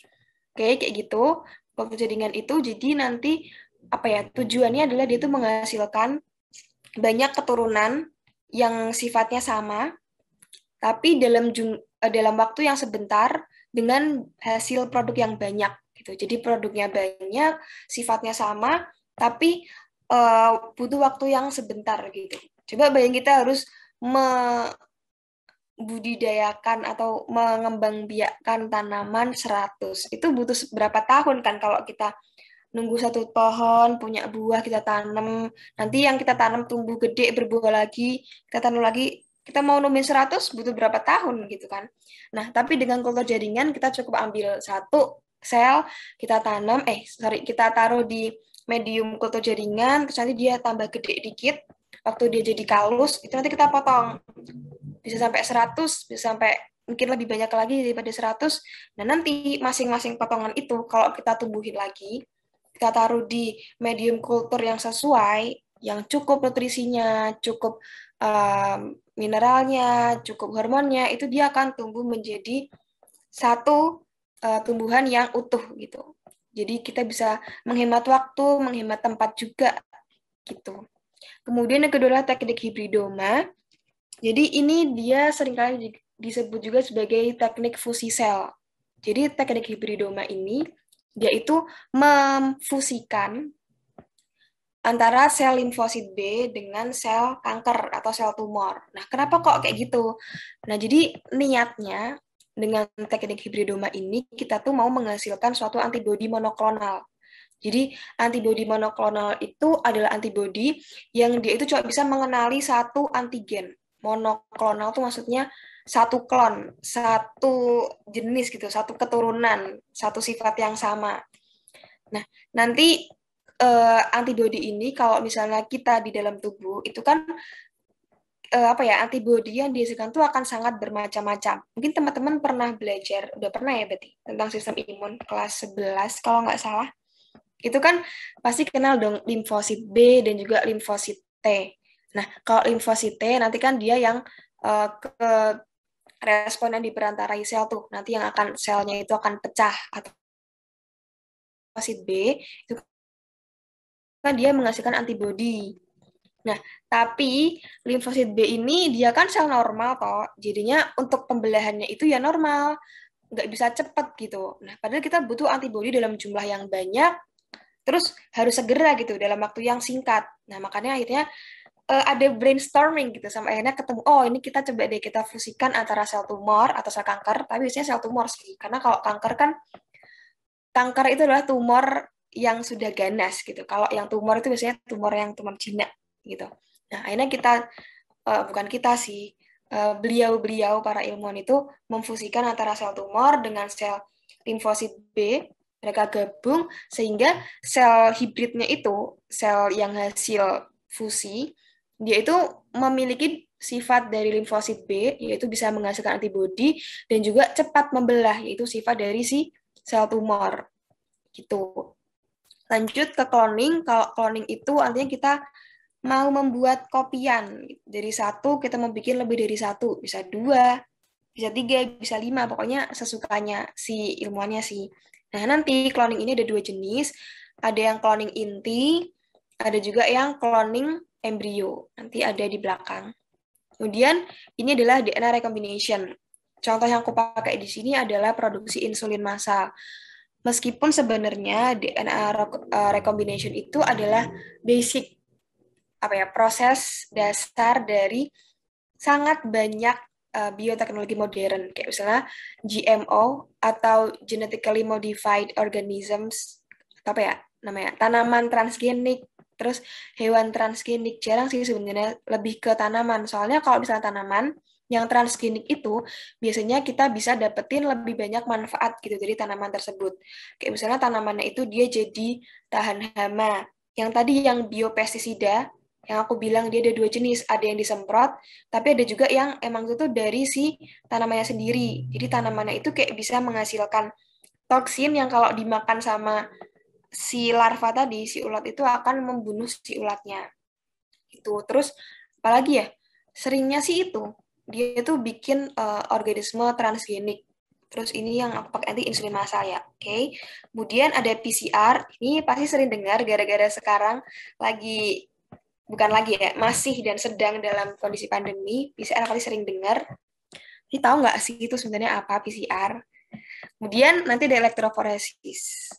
Oke, kayak gitu. Waktu jaringan itu jadi nanti apa ya? Tujuannya adalah dia tuh menghasilkan banyak keturunan yang sifatnya sama, tapi dalam waktu yang sebentar dengan hasil produk yang banyak gitu. Jadi produknya banyak, sifatnya sama, tapi butuh waktu yang sebentar gitu. Coba bayangin kita harus budidayakan atau mengembangbiakkan tanaman 100. Itu butuh berapa tahun kan kalau kita nunggu satu pohon punya buah kita tanam, nanti yang kita tanam tumbuh gede berbuah lagi, kita tanam lagi, kita mau numin 100 butuh berapa tahun gitu kan. Nah, tapi dengan kultur jaringan kita cukup ambil satu sel, kita tanam, kita taruh di medium kultur jaringan, terus nanti dia tambah gede dikit, waktu dia jadi kalus, itu nanti kita potong bisa sampai 100, bisa sampai mungkin lebih banyak lagi daripada 100. Nah, nanti masing-masing potongan itu kalau kita tumbuhin lagi, kita taruh di medium kultur yang sesuai, yang cukup nutrisinya, cukup mineralnya, cukup hormonnya, itu dia akan tumbuh menjadi satu tumbuhan yang utuh gitu. Jadi kita bisa menghemat waktu, menghemat tempat juga gitu. Kemudian yang kedua adalah teknik hibridoma. Jadi ini dia seringkali disebut juga sebagai teknik fusi sel. Jadi teknik hibridoma ini dia itu memfusikan antara sel limfosit B dengan sel kanker atau sel tumor. Nah, kenapa kok kayak gitu? Nah, jadi niatnya dengan teknik hibridoma ini kita tuh mau menghasilkan suatu antibodi monoklonal. Jadi antibodi monoklonal itu adalah antibodi yang dia itu cuma bisa mengenali satu antigen. Monoklonal itu maksudnya satu klon, satu jenis gitu, satu keturunan, satu sifat yang sama. Nah, nanti antibodi ini kalau misalnya kita di dalam tubuh itu kan apa ya, antibodi yang dihasilkan itu akan sangat bermacam-macam. Mungkin teman-teman pernah belajar, udah pernah ya berarti, tentang sistem imun kelas 11 kalau nggak salah. Itu kan pasti kenal dong limfosit B dan juga limfosit T. Nah, kalau limfosit T nanti kan dia yang ke respon yang diperantarai sel tuh. Nanti yang akan selnya itu akan pecah atau limfosit B itu kan dia menghasilkan antibodi. Nah, tapi limfosit B ini dia kan sel normal toh. Jadinya untuk pembelahannya itu ya normal, nggak bisa cepat gitu. Nah, padahal kita butuh antibodi dalam jumlah yang banyak, terus harus segera gitu dalam waktu yang singkat. Nah, makanya akhirnya ada brainstorming gitu sampai akhirnya ketemu, oh ini kita coba deh kita fusikan antara sel tumor atau sel kanker, tapi biasanya sel tumor sih. Karena kalau kanker kan kanker itu adalah tumor yang sudah ganas gitu. Kalau yang tumor itu biasanya tumor jinak gitu. Nah, akhirnya bukan kita sih, beliau-beliau para ilmuwan itu memfusikan antara sel tumor dengan sel limfosit B, mereka gabung sehingga sel hibridnya itu, sel yang hasil fusi, dia itu memiliki sifat dari limfosit B, yaitu bisa menghasilkan antibodi, dan juga cepat membelah, yaitu sifat dari si sel tumor. Gitu. Lanjut ke cloning, kalau cloning itu artinya kita mau membuat kopian. Dari satu, kita mau bikin lebih dari satu. Bisa dua, bisa tiga, bisa lima. Pokoknya sesukanya si ilmuannya sih. Nah, nanti cloning ini ada dua jenis. Ada yang cloning inti, ada juga yang cloning embrio. Nanti ada di belakang. Kemudian, ini adalah DNA recombination. Contoh yang aku pakai di sini adalah produksi insulin massal. Meskipun sebenarnya DNA recombination itu adalah basic proses dasar dari sangat banyak bioteknologi modern, kayak misalnya GMO atau genetically modified organisms, atau apa ya namanya, tanaman transgenik, terus hewan transgenik. Jarang sih sebenarnya lebih ke tanaman, soalnya kalau misalnya tanaman yang transgenik itu biasanya kita bisa dapetin lebih banyak manfaat gitu dari tanaman tersebut. Kayak misalnya tanamannya itu dia jadi tahan hama. Yang tadi yang biopestisida, yang aku bilang dia ada dua jenis, ada yang disemprot, tapi ada juga yang emang itu dari si tanamannya sendiri. Jadi tanamannya itu kayak bisa menghasilkan toksin yang kalau dimakan sama si larva tadi, si ulat itu akan membunuh si ulatnya. Itu. Terus apalagi ya? Seringnya sih itu. Dia itu bikin organisme transgenik. Terus ini yang aku pakai nanti insulin massal ya. Oke. Okay. Kemudian ada PCR. Ini pasti sering dengar gara-gara sekarang lagi bukan lagi ya, masih dan sedang dalam kondisi pandemi. PCR kali sering dengar. Ini tahu nggak sih itu sebenarnya apa PCR? Kemudian nanti ada elektroforesis.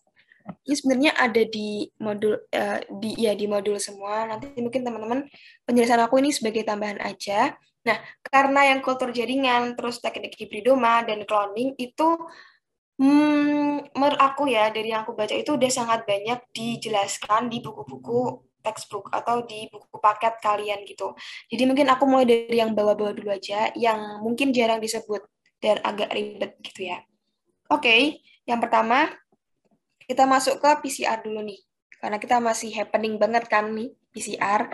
Ini sebenarnya ada di modul di modul semua. Nanti mungkin teman-teman penjelasan aku ini sebagai tambahan aja. Nah, karena yang kultur jaringan, terus teknik hibridoma dan cloning itu menurut aku ya dari yang aku baca itu udah sangat banyak dijelaskan di buku-buku textbook atau di buku paket kalian gitu. Jadi mungkin aku mulai dari yang bawah-bawah dulu aja, yang mungkin jarang disebut dan agak ribet gitu ya. Oke, yang pertama kita masuk ke PCR dulu nih. Karena kita masih happening banget kan nih PCR.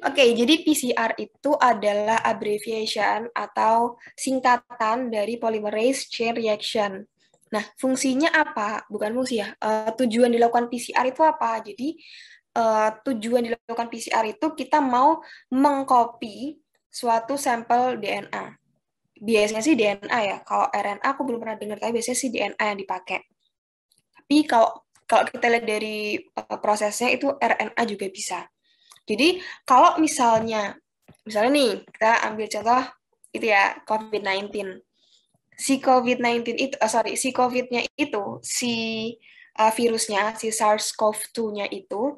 Oke, jadi PCR itu adalah abbreviation atau singkatan dari polymerase chain reaction. Nah, fungsinya apa? Bukan fungsi ya. Tujuan dilakukan PCR itu apa? Jadi, tujuan dilakukan PCR itu kita mau mengcopy suatu sampel DNA. Biasanya sih DNA ya. Kalau RNA aku belum pernah dengar, tapi biasanya sih DNA yang dipakai. Tapi kalau kalau kita lihat dari prosesnya itu RNA juga bisa. Jadi kalau misalnya nih kita ambil contoh itu ya COVID-19. Si COVID-19 itu, si COVID-nya itu, virusnya, si SARS-CoV-2-nya itu,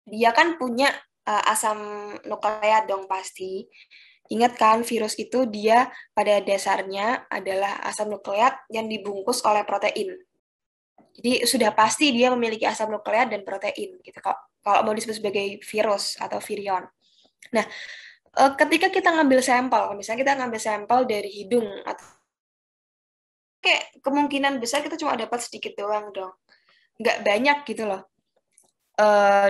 dia kan punya asam nukleat dong pasti. Ingat kan, virus itu dia pada dasarnya adalah asam nukleat yang dibungkus oleh protein. Jadi sudah pasti dia memiliki asam nukleat dan protein gitu kok. Kalau mau disebut sebagai virus atau virion. Nah, ketika kita ngambil sampel, misalnya kita ngambil sampel dari hidung atau kayak kemungkinan besar kita cuma dapat sedikit doang dong. Nggak banyak gitu loh.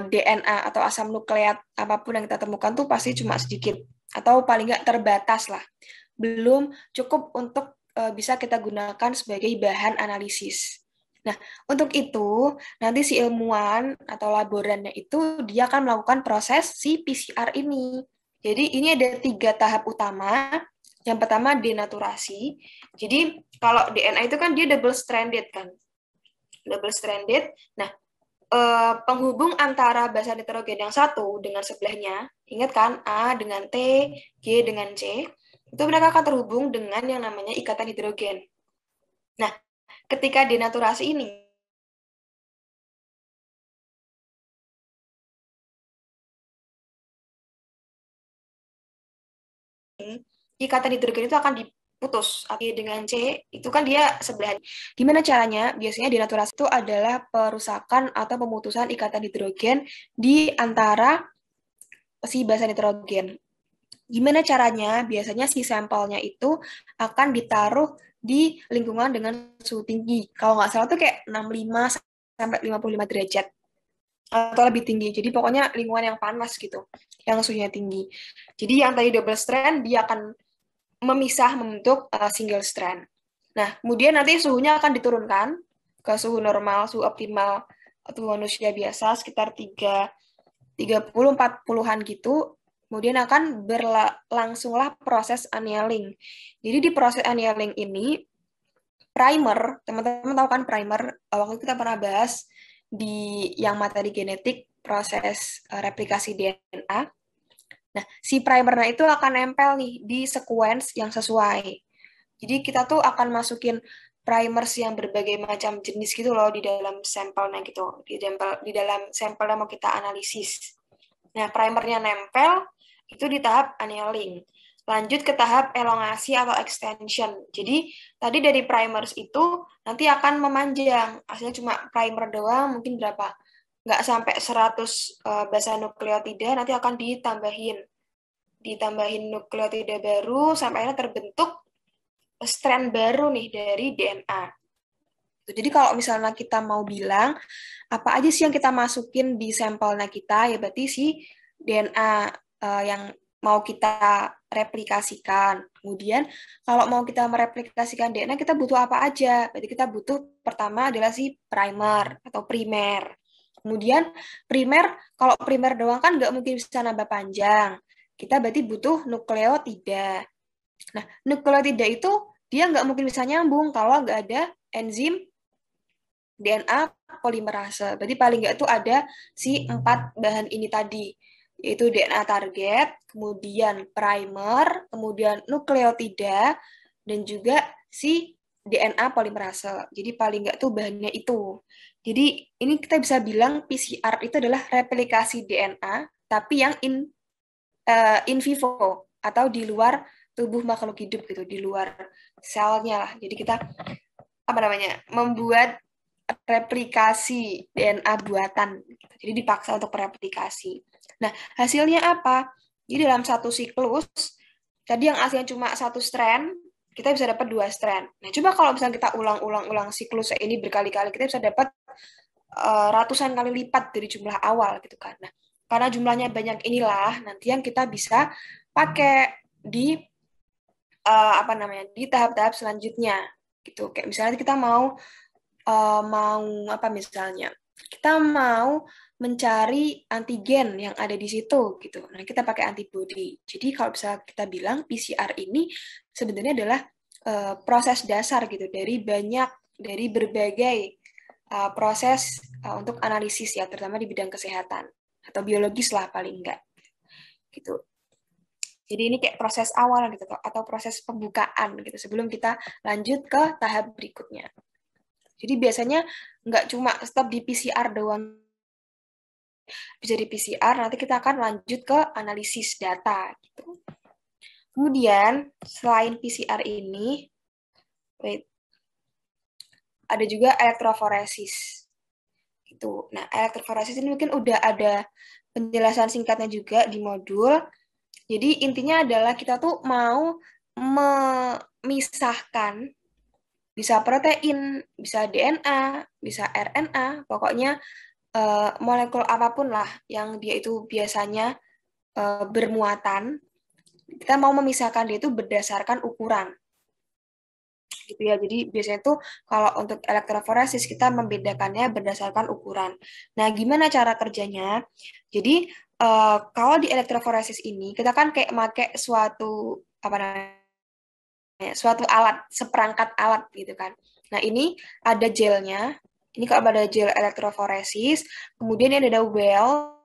DNA atau asam nukleat apapun yang kita temukan tuh pasti cuma sedikit atau paling nggak terbatas lah. Belum cukup untuk bisa kita gunakan sebagai bahan analisis. Nah, untuk itu, nanti si ilmuwan atau laborannya itu dia akan melakukan proses si PCR ini. Jadi ini ada 3 tahap utama. Yang pertama denaturasi. Jadi kalau DNA itu kan dia double stranded kan. Double stranded. Nah, penghubung antara basa nitrogen yang satu dengan sebelahnya, ingat kan A dengan T, G dengan C, itu mereka akan terhubung dengan yang namanya ikatan hidrogen. Nah, ketika denaturasi ini ikatan hidrogen itu akan putus. A dengan C itu kan dia sebelahan. Gimana caranya? Biasanya denaturasi itu adalah perusakan atau pemutusan ikatan hidrogen di antara si basa nitrogen. Gimana caranya? Biasanya si sampelnya itu akan ditaruh di lingkungan dengan suhu tinggi. Kalau nggak salah tuh kayak 65 sampai 55 derajat atau lebih tinggi. Jadi pokoknya lingkungan yang panas gitu, yang suhunya tinggi. Jadi yang tadi double strand dia akan memisah membentuk single strand. Nah, kemudian nanti suhunya akan diturunkan ke suhu normal, suhu optimal tubuh manusia biasa sekitar 30-40-an gitu. Kemudian akan berlangsunglah proses annealing. Jadi di proses annealing ini primer, teman-teman tahu kan primer, waktu kita pernah bahas di yang materi genetik proses replikasi DNA. Nah, si primernya itu akan nempel nih di sequence yang sesuai. Jadi kita tuh akan masukin primers yang berbagai macam jenis gitu loh di dalam sampelnya gitu, di dalam sampel yang mau kita analisis. Nah, primernya nempel itu di tahap annealing. Lanjut ke tahap elongasi atau extension. Jadi tadi dari primers itu nanti akan memanjang. Hasilnya cuma primer doang, mungkin berapa? Nggak sampai 100 basa nukleotida, nanti akan ditambahin nukleotida baru sampai akhirnya terbentuk strand baru nih dari DNA. Jadi kalau misalnya kita mau bilang apa aja sih yang kita masukin di sampelnya kita, ya berarti si DNA yang mau kita replikasikan. Kemudian kalau mau kita mereplikasikan DNA kita butuh apa aja? Berarti kita butuh pertama adalah si primer atau primer. Kemudian primer, kalau primer doang kan nggak mungkin bisa nambah panjang. Kita berarti butuh nukleotida. Nah, nukleotida itu dia nggak mungkin bisa nyambung kalau nggak ada enzim DNA polimerase. Berarti paling nggak itu ada si 4 bahan ini tadi, yaitu DNA target, kemudian primer, kemudian nukleotida, dan juga si DNA polimerase. Jadi paling nggak tuh bahannya itu. Jadi ini kita bisa bilang PCR itu adalah replikasi DNA, tapi yang in vivo atau di luar tubuh makhluk hidup gitu, di luar selnya lah. Jadi kita apa namanya membuat replikasi DNA buatan. Jadi dipaksa untuk replikasi. Nah, hasilnya apa? Jadi dalam satu siklus, tadi yang aslinya cuma satu strand, kita bisa dapat 2 strand. Nah, coba kalau misalnya kita ulang-ulang siklus ini berkali-kali, kita bisa dapat ratusan kali lipat dari jumlah awal gitu kan. Nah, karena jumlahnya banyak inilah nanti yang kita bisa pakai di apa namanya di tahap-tahap selanjutnya gitu. Kayak misalnya kita mau apa misalnya kita mau mencari antigen yang ada di situ gitu. Nah, kita pakai antibody. Jadi kalau bisa kita bilang PCR ini sebenarnya adalah proses dasar gitu dari berbagai proses untuk analisis ya, terutama di bidang kesehatan atau biologis lah paling enggak gitu. Jadi ini kayak proses awal gitu atau proses pembukaan gitu sebelum kita lanjut ke tahap berikutnya. Jadi biasanya nggak cuma stop di PCR doang, bisa di PCR, nanti kita akan lanjut ke analisis data. Gitu. Kemudian, selain PCR ini, ada juga elektroforesis. Gitu. Nah, elektroforesis ini mungkin udah ada penjelasan singkatnya juga di modul. Jadi intinya adalah kita tuh mau memisahkan bisa protein, bisa DNA, bisa RNA, pokoknya molekul apapun lah yang dia itu biasanya bermuatan, kita mau memisahkan dia itu berdasarkan ukuran. Gitu ya. Jadi biasanya tuh kalau untuk elektroforesis kita membedakannya berdasarkan ukuran. Nah, gimana cara kerjanya? Jadi kalau di elektroforesis ini kita kan kayak make suatu apa namanya? Suatu alat, seperangkat alat gitu kan. Nah, ini ada gelnya. Ini kalau ada gel elektroforesis, kemudian ini ada well.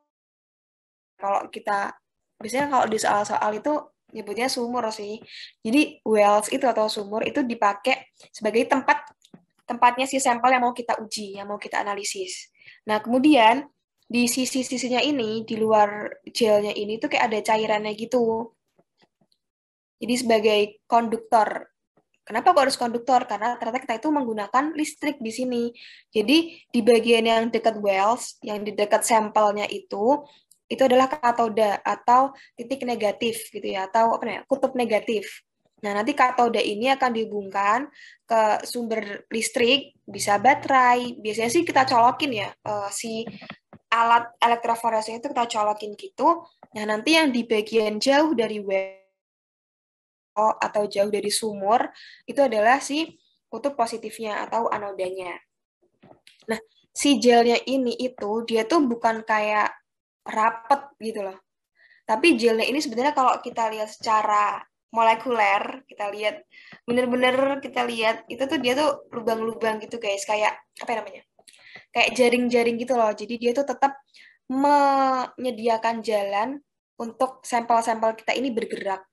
Kalau kita biasanya kalau di soal-soal itu nyebutnya sumur sih. Jadi wells itu atau sumur itu dipakai sebagai tempatnya si sampel yang mau kita uji, yang mau kita analisis. Nah, kemudian di sisi-sisinya ini, di luar gelnya ini tuh kayak ada cairannya gitu. Jadi sebagai konduktor. Kenapa kok harus konduktor? Karena ternyata kita itu menggunakan listrik di sini. Jadi di bagian yang dekat wells, yang di dekat sampelnya itu adalah katoda atau titik negatif gitu ya, atau apa namanya, kutub negatif. Nah, nanti katoda ini akan dihubungkan ke sumber listrik, bisa baterai. Biasanya sih kita colokin ya, si alat elektroforesis itu kita colokin gitu. Nah, nanti yang di bagian jauh dari well atau jauh dari sumur itu adalah si kutub positifnya atau anodanya. Nah, si gelnya ini itu dia tuh bukan kayak rapet gitu loh. Tapi gelnya ini sebenarnya kalau kita lihat secara molekuler, kita lihat bener-bener kita lihat itu tuh dia tuh lubang-lubang gitu guys, kayak apa namanya? Kayak jaring-jaring gitu loh. Jadi dia tuh tetap menyediakan jalan untuk sampel-sampel kita ini bergerak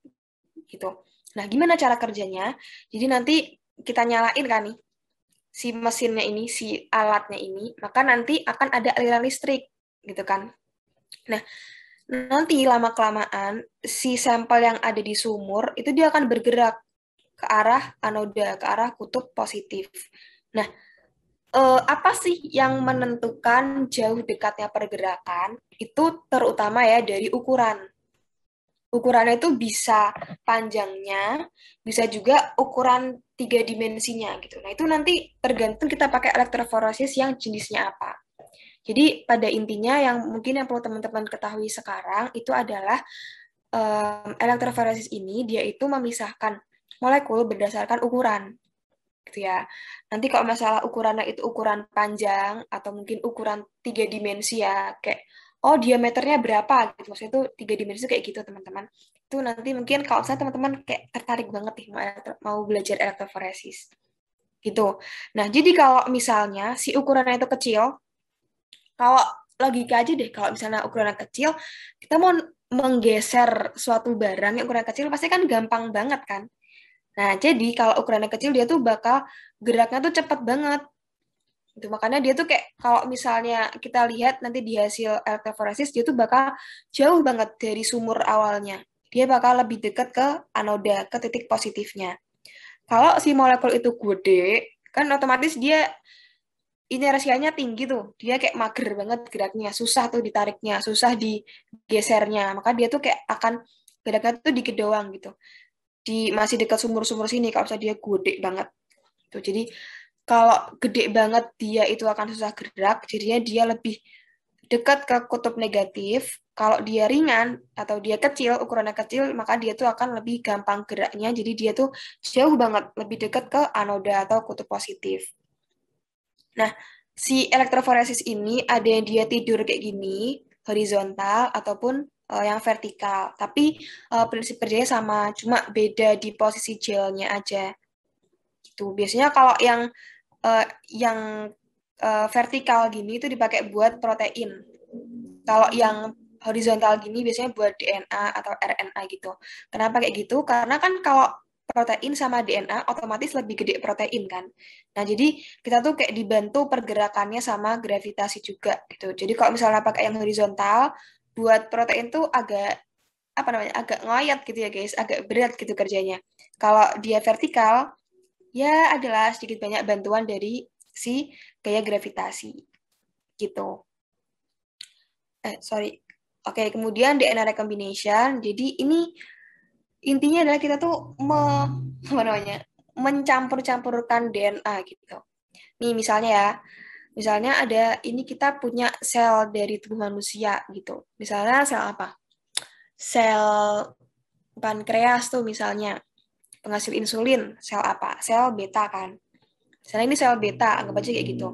gitu. Nah, gimana cara kerjanya? Jadi nanti kita nyalain kan nih si mesinnya ini, si alatnya ini, maka nanti akan ada aliran listrik gitu kan. Nah, nanti lama-kelamaan si sampel yang ada di sumur itu dia akan bergerak ke arah anoda, ke arah kutub positif. Nah, apa sih yang menentukan jauh dekatnya pergerakan? Itu terutama ya dari ukuran. Ukurannya itu bisa panjangnya, bisa juga ukuran 3 dimensinya gitu. Nah, itu nanti tergantung kita pakai elektroforesis yang jenisnya apa. Jadi pada intinya yang mungkin yang perlu teman-teman ketahui sekarang itu adalah elektroforesis ini dia itu memisahkan molekul berdasarkan ukuran gitu ya. Nanti kalau masalah ukurannya itu ukuran panjang atau mungkin ukuran 3 dimensi ya, kayak oh diameternya berapa gitu. Maksudnya itu 3 dimensi kayak gitu teman-teman. Itu nanti mungkin kalau saya teman-teman kayak tertarik banget nih mau belajar elektroforesis gitu. Nah, jadi kalau misalnya si ukurannya itu kecil, kalau logika aja deh, kalau misalnya ukurannya kecil, kita mau menggeser suatu barang yang ukuran kecil pasti kan gampang banget kan. Nah, jadi kalau ukurannya kecil dia tuh bakal geraknya tuh cepet banget. Gitu. Makanya dia tuh kayak kalau misalnya kita lihat nanti di hasil elektroforesis dia tuh bakal jauh banget dari sumur awalnya. Dia bakal lebih dekat ke anoda, ke titik positifnya. Kalau si molekul itu gede, kan otomatis dia inersianya tinggi tuh. Dia kayak mager banget geraknya, susah tuh ditariknya, susah digesernya. Maka dia tuh kayak akan geraknya tuh dikit doang gitu. Di masih dekat sumur-sumur sini kalau misalnya dia gede banget. Tuh, jadi kalau gede banget dia itu akan susah gerak, jadinya dia lebih dekat ke kutub negatif. Kalau dia ringan atau dia kecil, ukurannya kecil, maka dia tuh akan lebih gampang geraknya. Jadi dia tuh jauh banget lebih dekat ke anoda atau kutub positif. Nah, si elektroforesis ini ada yang dia tidur kayak gini, horizontal ataupun yang vertikal. Tapi prinsip kerjanya sama, cuma beda di posisi gelnya aja. Gitu. Biasanya kalau yang vertikal gini itu dipakai buat protein. Kalau yang horizontal gini biasanya buat DNA atau RNA gitu. Kenapa kayak gitu? Karena kan kalau protein sama DNA otomatis lebih gede protein kan. Nah, jadi kita tuh kayak dibantu pergerakannya sama gravitasi juga gitu. Jadi kalau misalnya pakai yang horizontal buat protein tuh agak apa namanya? Agak ngoyot gitu ya, guys. Agak berat gitu kerjanya. Kalau dia vertikal ya adalah sedikit banyak bantuan dari si gaya gravitasi gitu. Sorry. Oke, kemudian DNA recombination. Jadi ini intinya adalah kita tuh apa namanya? Mencampur-campurkan DNA gitu. Nih misalnya ya, misalnya ada ini kita punya sel dari tubuh manusia gitu. Misalnya sel apa? Sel pankreas tuh misalnya penghasil insulin, sel apa? Sel beta kan. Misalnya ini sel beta, anggap aja kayak gitu.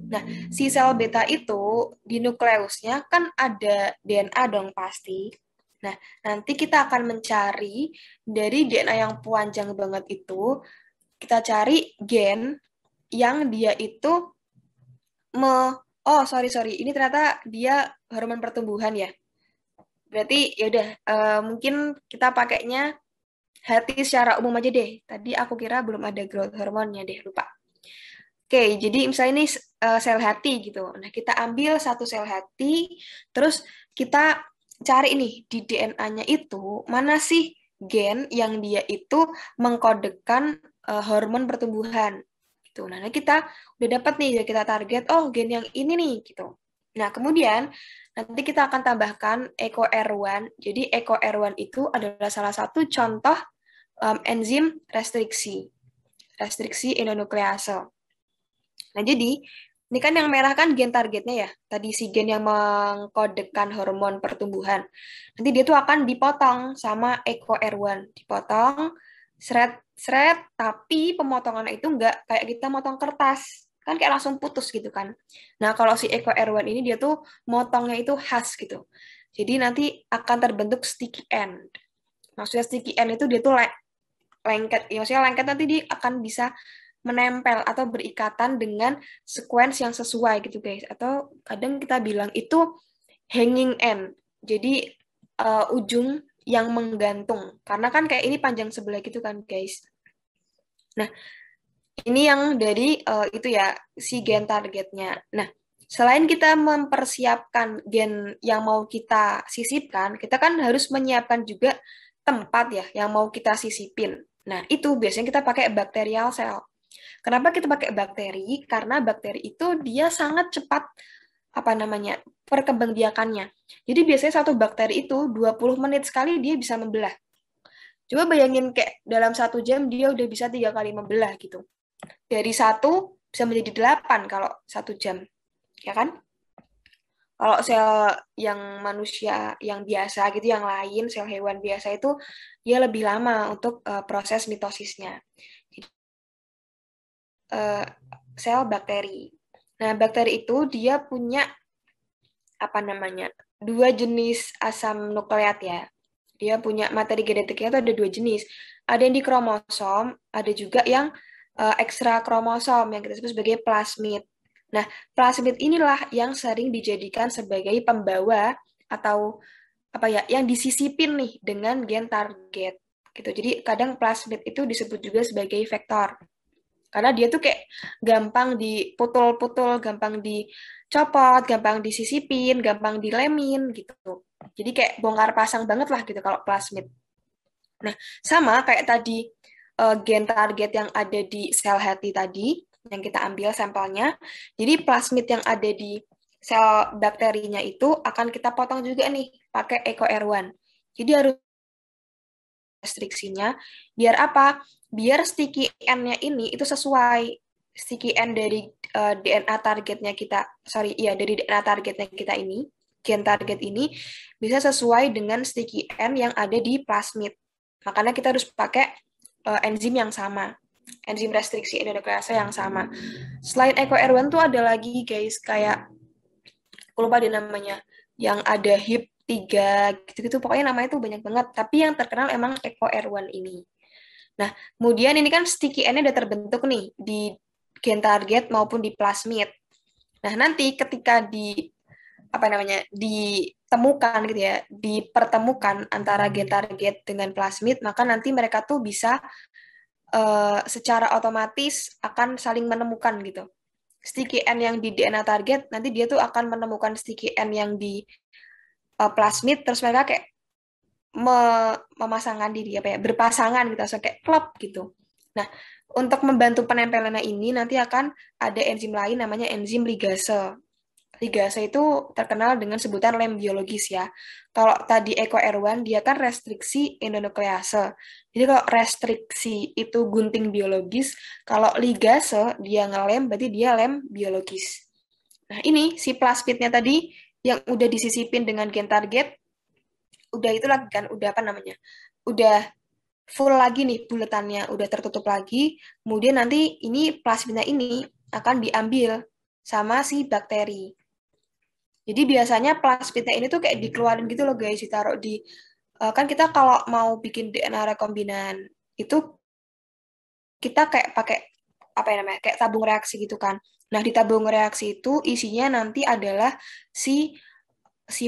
Nah, si sel beta itu di nukleusnya kan ada DNA dong pasti. Nah, nanti kita akan mencari dari DNA yang panjang banget itu, kita cari gen yang dia itu oh sorry, ini ternyata dia hormon pertumbuhan ya. Berarti ya udah mungkin kita pakainya hati secara umum aja deh. Tadi aku kira belum ada growth hormonnya deh, lupa. Oke, jadi misalnya ini sel hati gitu. Nah, kita ambil satu sel hati, terus kita cari nih di DNA-nya itu mana sih gen yang dia itu mengkodekan hormon pertumbuhan gitu. Nah, kita udah dapat nih, kita target, oh gen yang ini nih gitu. Nah, kemudian nanti kita akan tambahkan EcoR1. Jadi EcoR1 itu adalah salah satu contoh enzim restriksi endonuklease. Nah, jadi ini kan yang merah kan gen targetnya ya. Tadi si gen yang mengkodekan hormon pertumbuhan. Nanti dia tuh akan dipotong sama EcoR1. Dipotong, seret, tapi pemotongannya itu nggak kayak kita motong kertas. Kan kayak langsung putus gitu kan. Nah, kalau si EcoR1 ini dia tuh motongnya itu khas gitu. Jadi nanti akan terbentuk sticky end. Maksudnya sticky end itu dia tuh lengket. Ya, maksudnya lengket nanti dia akan bisa menempel atau berikatan dengan sequence yang sesuai gitu guys. Atau kadang kita bilang itu hanging end. Jadi ujung yang menggantung. Karena kan kayak ini panjang sebelah gitu kan guys. Nah, ini yang dari itu ya si gen targetnya. Nah, selain kita mempersiapkan gen yang mau kita sisipkan, kita kan harus menyiapkan juga tempat ya yang mau kita sisipin. Nah, itu biasanya kita pakai bacterial cell. Kenapa kita pakai bakteri? Karena bakteri itu dia sangat cepat apa namanya perkembangbiakannya. Jadi biasanya satu bakteri itu 20 menit sekali dia bisa membelah. Coba bayangin kayak dalam 1 jam dia udah bisa 3 kali membelah gitu. Dari 1 bisa menjadi 8 kalau 1 jam. Ya kan? Kalau sel yang manusia yang biasa gitu, yang lain, sel hewan biasa itu dia lebih lama untuk proses mitosisnya. Jadi, sel bakteri. Nah, bakteri itu dia punya apa namanya 2 jenis asam nukleat ya. Dia punya materi genetiknya itu ada 2 jenis. Ada yang di kromosom, ada juga yang ekstra kromosom yang kita sebut sebagai plasmid. Nah, plasmid inilah yang sering dijadikan sebagai pembawa atau apa ya, yang disisipin nih dengan gen target gitu. Jadi kadang plasmid itu disebut juga sebagai vektor. Karena dia tuh kayak gampang diputul-putul, gampang dicopot, gampang disisipin, gampang dilemin gitu. Jadi kayak bongkar pasang banget lah gitu kalau plasmid. Nah, sama kayak tadi gen target yang ada di sel hati tadi, yang kita ambil sampelnya. Jadi plasmid yang ada di sel bakterinya itu akan kita potong juga nih pakai EcoR1. Jadi harus restriksinya. Biar apa? Biar sticky end-nya ini itu sesuai sticky end dari DNA targetnya kita, sorry, iya dari DNA targetnya kita ini, gen target ini bisa sesuai dengan sticky end yang ada di plasmid. Makanya kita harus pakai enzim yang sama, enzim restriksi endonuklease yang sama. Selain EcoR1 tuh ada lagi guys, kayak aku lupa deh namanya, yang ada HIP3 gitu-gitu, pokoknya namanya tuh banyak banget, tapi yang terkenal emang EcoR1 ini. Nah, kemudian ini kan sticky end-nya udah terbentuk nih di gen target maupun di plasmid. Nah, nanti ketika apa namanya ditemukan gitu ya, dipertemukan antara gen target dengan plasmid, maka nanti mereka tuh bisa secara otomatis akan saling menemukan gitu. Sticky end yang di DNA target nanti dia tuh akan menemukan sticky end yang di plasmid, terus mereka kayak memasangkan diri apa ya, berpasangan gitu, so kayak klop gitu. Nah, untuk membantu penempelannya ini nanti akan ada enzim lain namanya enzim ligase. Ligase itu terkenal dengan sebutan lem biologis ya. Kalau tadi EcoR1 dia kan restriksi endonuklease. Jadi kalau restriksi itu gunting biologis, kalau ligase dia ngelem berarti dia lem biologis. Nah, ini si plasmidnya tadi yang udah disisipin dengan gen target, udah itu lagi kan, udah apa namanya? Udah full lagi nih buletannya, udah tertutup lagi. Kemudian nanti ini plasmidnya ini akan diambil sama si bakteri. Jadi biasanya plasmidnya ini tuh kayak dikeluarin gitu loh guys, ditaruh di kan kita kalau mau bikin DNA rekombinan itu kita kayak pakai apa ya namanya? Kayak tabung reaksi gitu kan. Nah, di tabung reaksi itu isinya nanti adalah si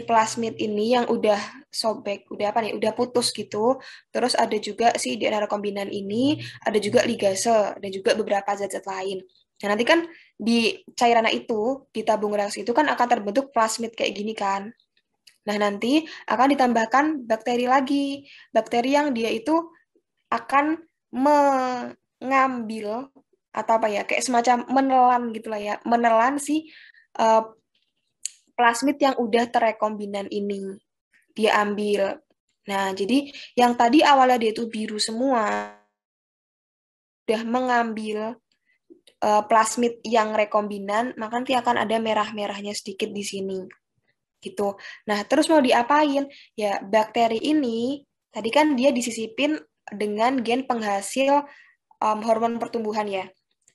plasmid ini yang udah sobek, udah apa nih, udah putus gitu. Terus ada juga si DNA rekombinan ini, ada juga ligase dan juga beberapa zat-zat lain. Nah, nanti kan di cairan itu, di tabung reaksi itu kan akan terbentuk plasmid kayak gini kan. Nah, nanti akan ditambahkan bakteri lagi. Bakteri yang dia itu akan ngambil atau apa ya, kayak semacam menelan gitu lah ya, menelan si plasmid yang udah terrekombinan ini. Dia ambil. Nah, jadi yang tadi awalnya dia itu biru semua, udah mengambil plasmid yang rekombinan, maka nanti akan ada merah-merahnya sedikit di sini. Gitu. Nah, terus mau diapain? Ya, bakteri ini, tadi kan dia disisipin dengan gen penghasil hormon pertumbuhan ya.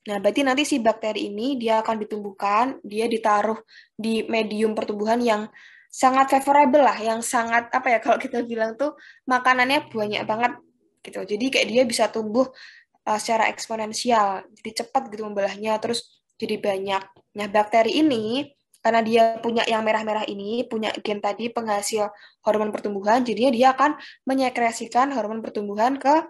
Nah, berarti nanti si bakteri ini dia akan ditumbuhkan, dia ditaruh di medium pertumbuhan yang sangat favorable lah, yang sangat apa ya kalau kita bilang tuh makanannya banyak banget gitu. Jadi kayak dia bisa tumbuh secara eksponensial, jadi cepat gitu membelahnya, terus jadi banyak. Nah, bakteri ini karena dia punya yang merah-merah ini, punya gen tadi penghasil hormon pertumbuhan, jadinya dia akan menyekresikan hormon pertumbuhan ke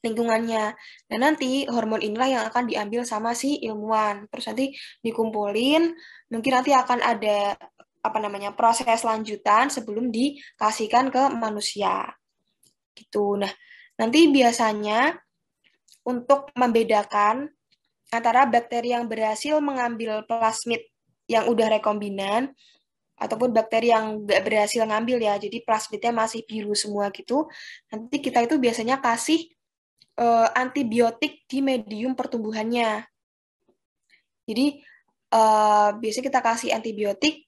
lingkungannya. Nah, nanti hormon inilah yang akan diambil sama si ilmuwan. Terus nanti dikumpulin, mungkin nanti akan ada apa namanya proses lanjutan sebelum dikasihkan ke manusia. Gitu. Nah, nanti biasanya untuk membedakan antara bakteri yang berhasil mengambil plasmid yang udah rekombinan ataupun bakteri yang nggak berhasil ngambil ya, jadi plasmidnya masih biru semua gitu, nanti kita itu biasanya kasih antibiotik di medium pertumbuhannya. Jadi biasanya kita kasih antibiotik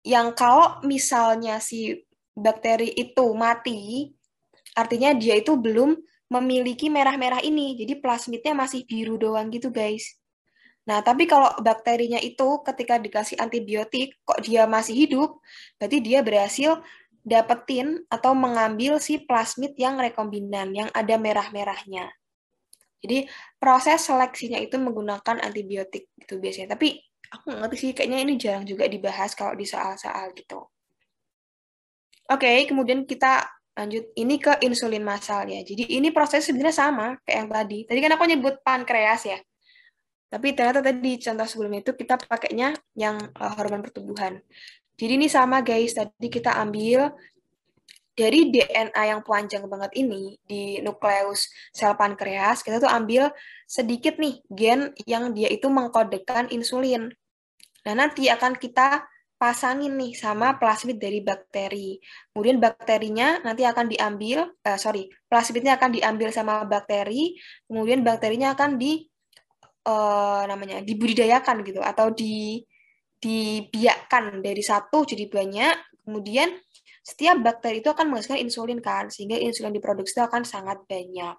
yang kalau misalnya si bakteri itu mati, artinya dia itu belum memiliki merah-merah ini. Jadi plasmidnya masih biru doang gitu, guys. Nah, tapi kalau bakterinya itu ketika dikasih antibiotik, kok dia masih hidup, berarti dia berhasil dapetin atau mengambil si plasmid yang rekombinan, yang ada merah-merahnya. Jadi proses seleksinya itu menggunakan antibiotik gitu biasanya. Tapi aku nggak ngerti sih, kayaknya ini jarang juga dibahas kalau di soal-soal gitu. Oke, kemudian kita lanjut ini ke insulin massal ya. Jadi ini proses sebenarnya sama kayak yang tadi. Tadi kan aku nyebut pankreas ya. Tapi ternyata tadi contoh sebelumnya itu kita pakainya yang hormon pertumbuhan. Jadi ini sama guys, tadi kita ambil dari DNA yang panjang banget ini di nukleus sel pankreas, kita tuh ambil sedikit nih gen yang dia itu mengkodekan insulin. Nah, nanti akan kita pasangin nih sama plasmid dari bakteri. Kemudian bakterinya nanti akan diambil, plasmidnya akan diambil sama bakteri, kemudian bakterinya akan namanya dibudidayakan gitu atau dibiakkan dari satu jadi banyak, kemudian setiap bakteri itu akan menghasilkan insulin kan, sehingga insulin diproduksi itu akan sangat banyak.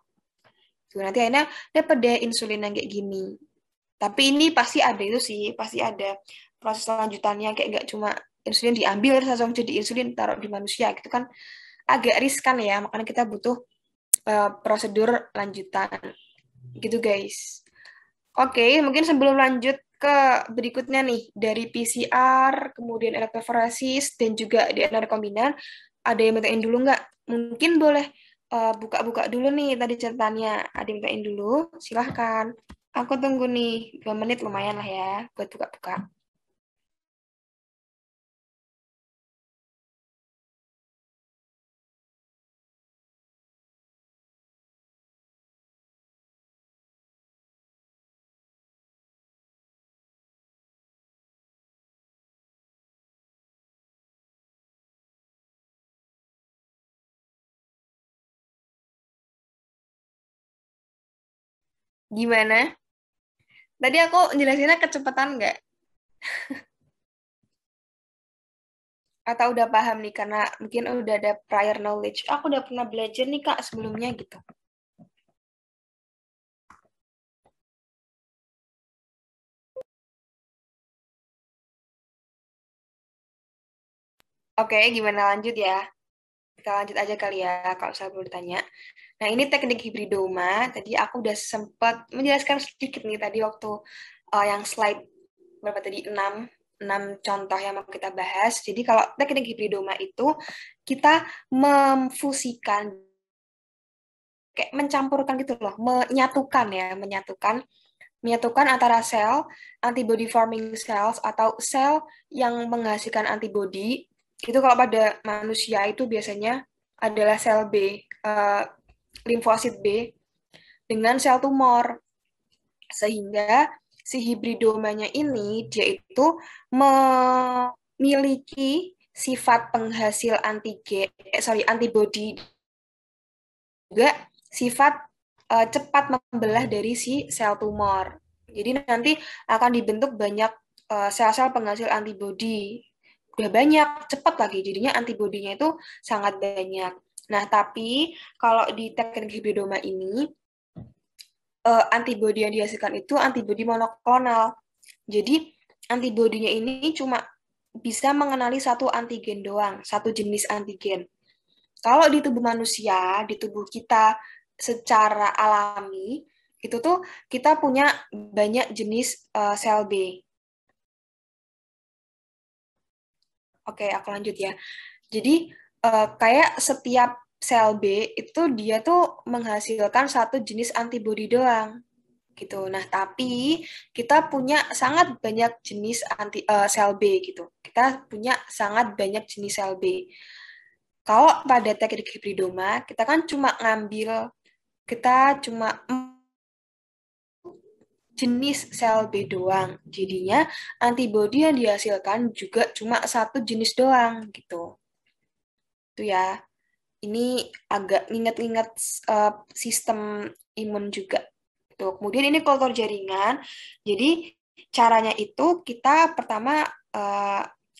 Tuh, nanti akhirnya dapat deh insulin yang kayak gini. Tapi ini pasti ada itu sih, pasti ada proses lanjutannya, kayak nggak cuma insulin diambil terus langsung jadi insulin taruh di manusia gitu kan, agak riskan ya, makanya kita butuh prosedur lanjutan gitu guys. Oke, mungkin sebelum lanjut ke berikutnya nih, dari PCR, kemudian elektroforesis, dan juga DNA rekombinan, ada yang mintain dulu nggak? Mungkin boleh buka-buka dulu nih tadi catatannya. Ada yang mintain dulu, silahkan. Aku tunggu nih, 2 menit lumayan lah ya, buat buka-buka. Gimana? Tadi aku jelasinnya kecepatan nggak? Atau udah paham nih, karena mungkin udah ada prior knowledge. Aku udah pernah belajar nih, Kak, sebelumnya gitu. Oke, gimana lanjut ya? Kita lanjut aja kali ya, kalau saya perlu ditanya. Nah, ini teknik hibridoma. Tadi aku udah sempat menjelaskan sedikit nih tadi waktu yang slide berapa tadi? 6 contoh yang mau kita bahas. Jadi kalau teknik hibridoma itu kita memfusikan, kayak mencampurkan gitu loh, menyatukan antara sel antibody forming cells atau sel yang menghasilkan antibody. Itu kalau pada manusia itu biasanya adalah sel B, limfosit B, dengan sel tumor. Sehingga si hibridomanya ini dia itu memiliki sifat penghasil antibodi, juga sifat cepat membelah dari si sel tumor. Jadi nanti akan dibentuk banyak sel-sel penghasil antibodi. Udah banyak, cepat lagi. Jadinya antibodinya itu sangat banyak. Nah, tapi kalau di teknik hibridoma ini, antibodi yang dihasilkan itu antibodi monoklonal. Jadi antibodinya ini cuma bisa mengenali satu antigen doang, satu jenis antigen. Kalau di tubuh manusia, di tubuh kita secara alami, itu tuh kita punya banyak jenis sel B. Oke, aku lanjut ya. Jadi kayak setiap sel B itu dia tuh menghasilkan satu jenis antibodi doang gitu. Nah, tapi kita punya sangat banyak jenis sel B gitu. Kita punya sangat banyak jenis sel B. Kalau pada teknik hibridoma, kita cuma jenis sel B doang. Jadinya antibodi yang dihasilkan juga cuma satu jenis doang gitu. Itu ya. Ini agak ingat-ingat sistem imun juga. Tuh. Kemudian ini kultur jaringan. Jadi caranya itu kita pertama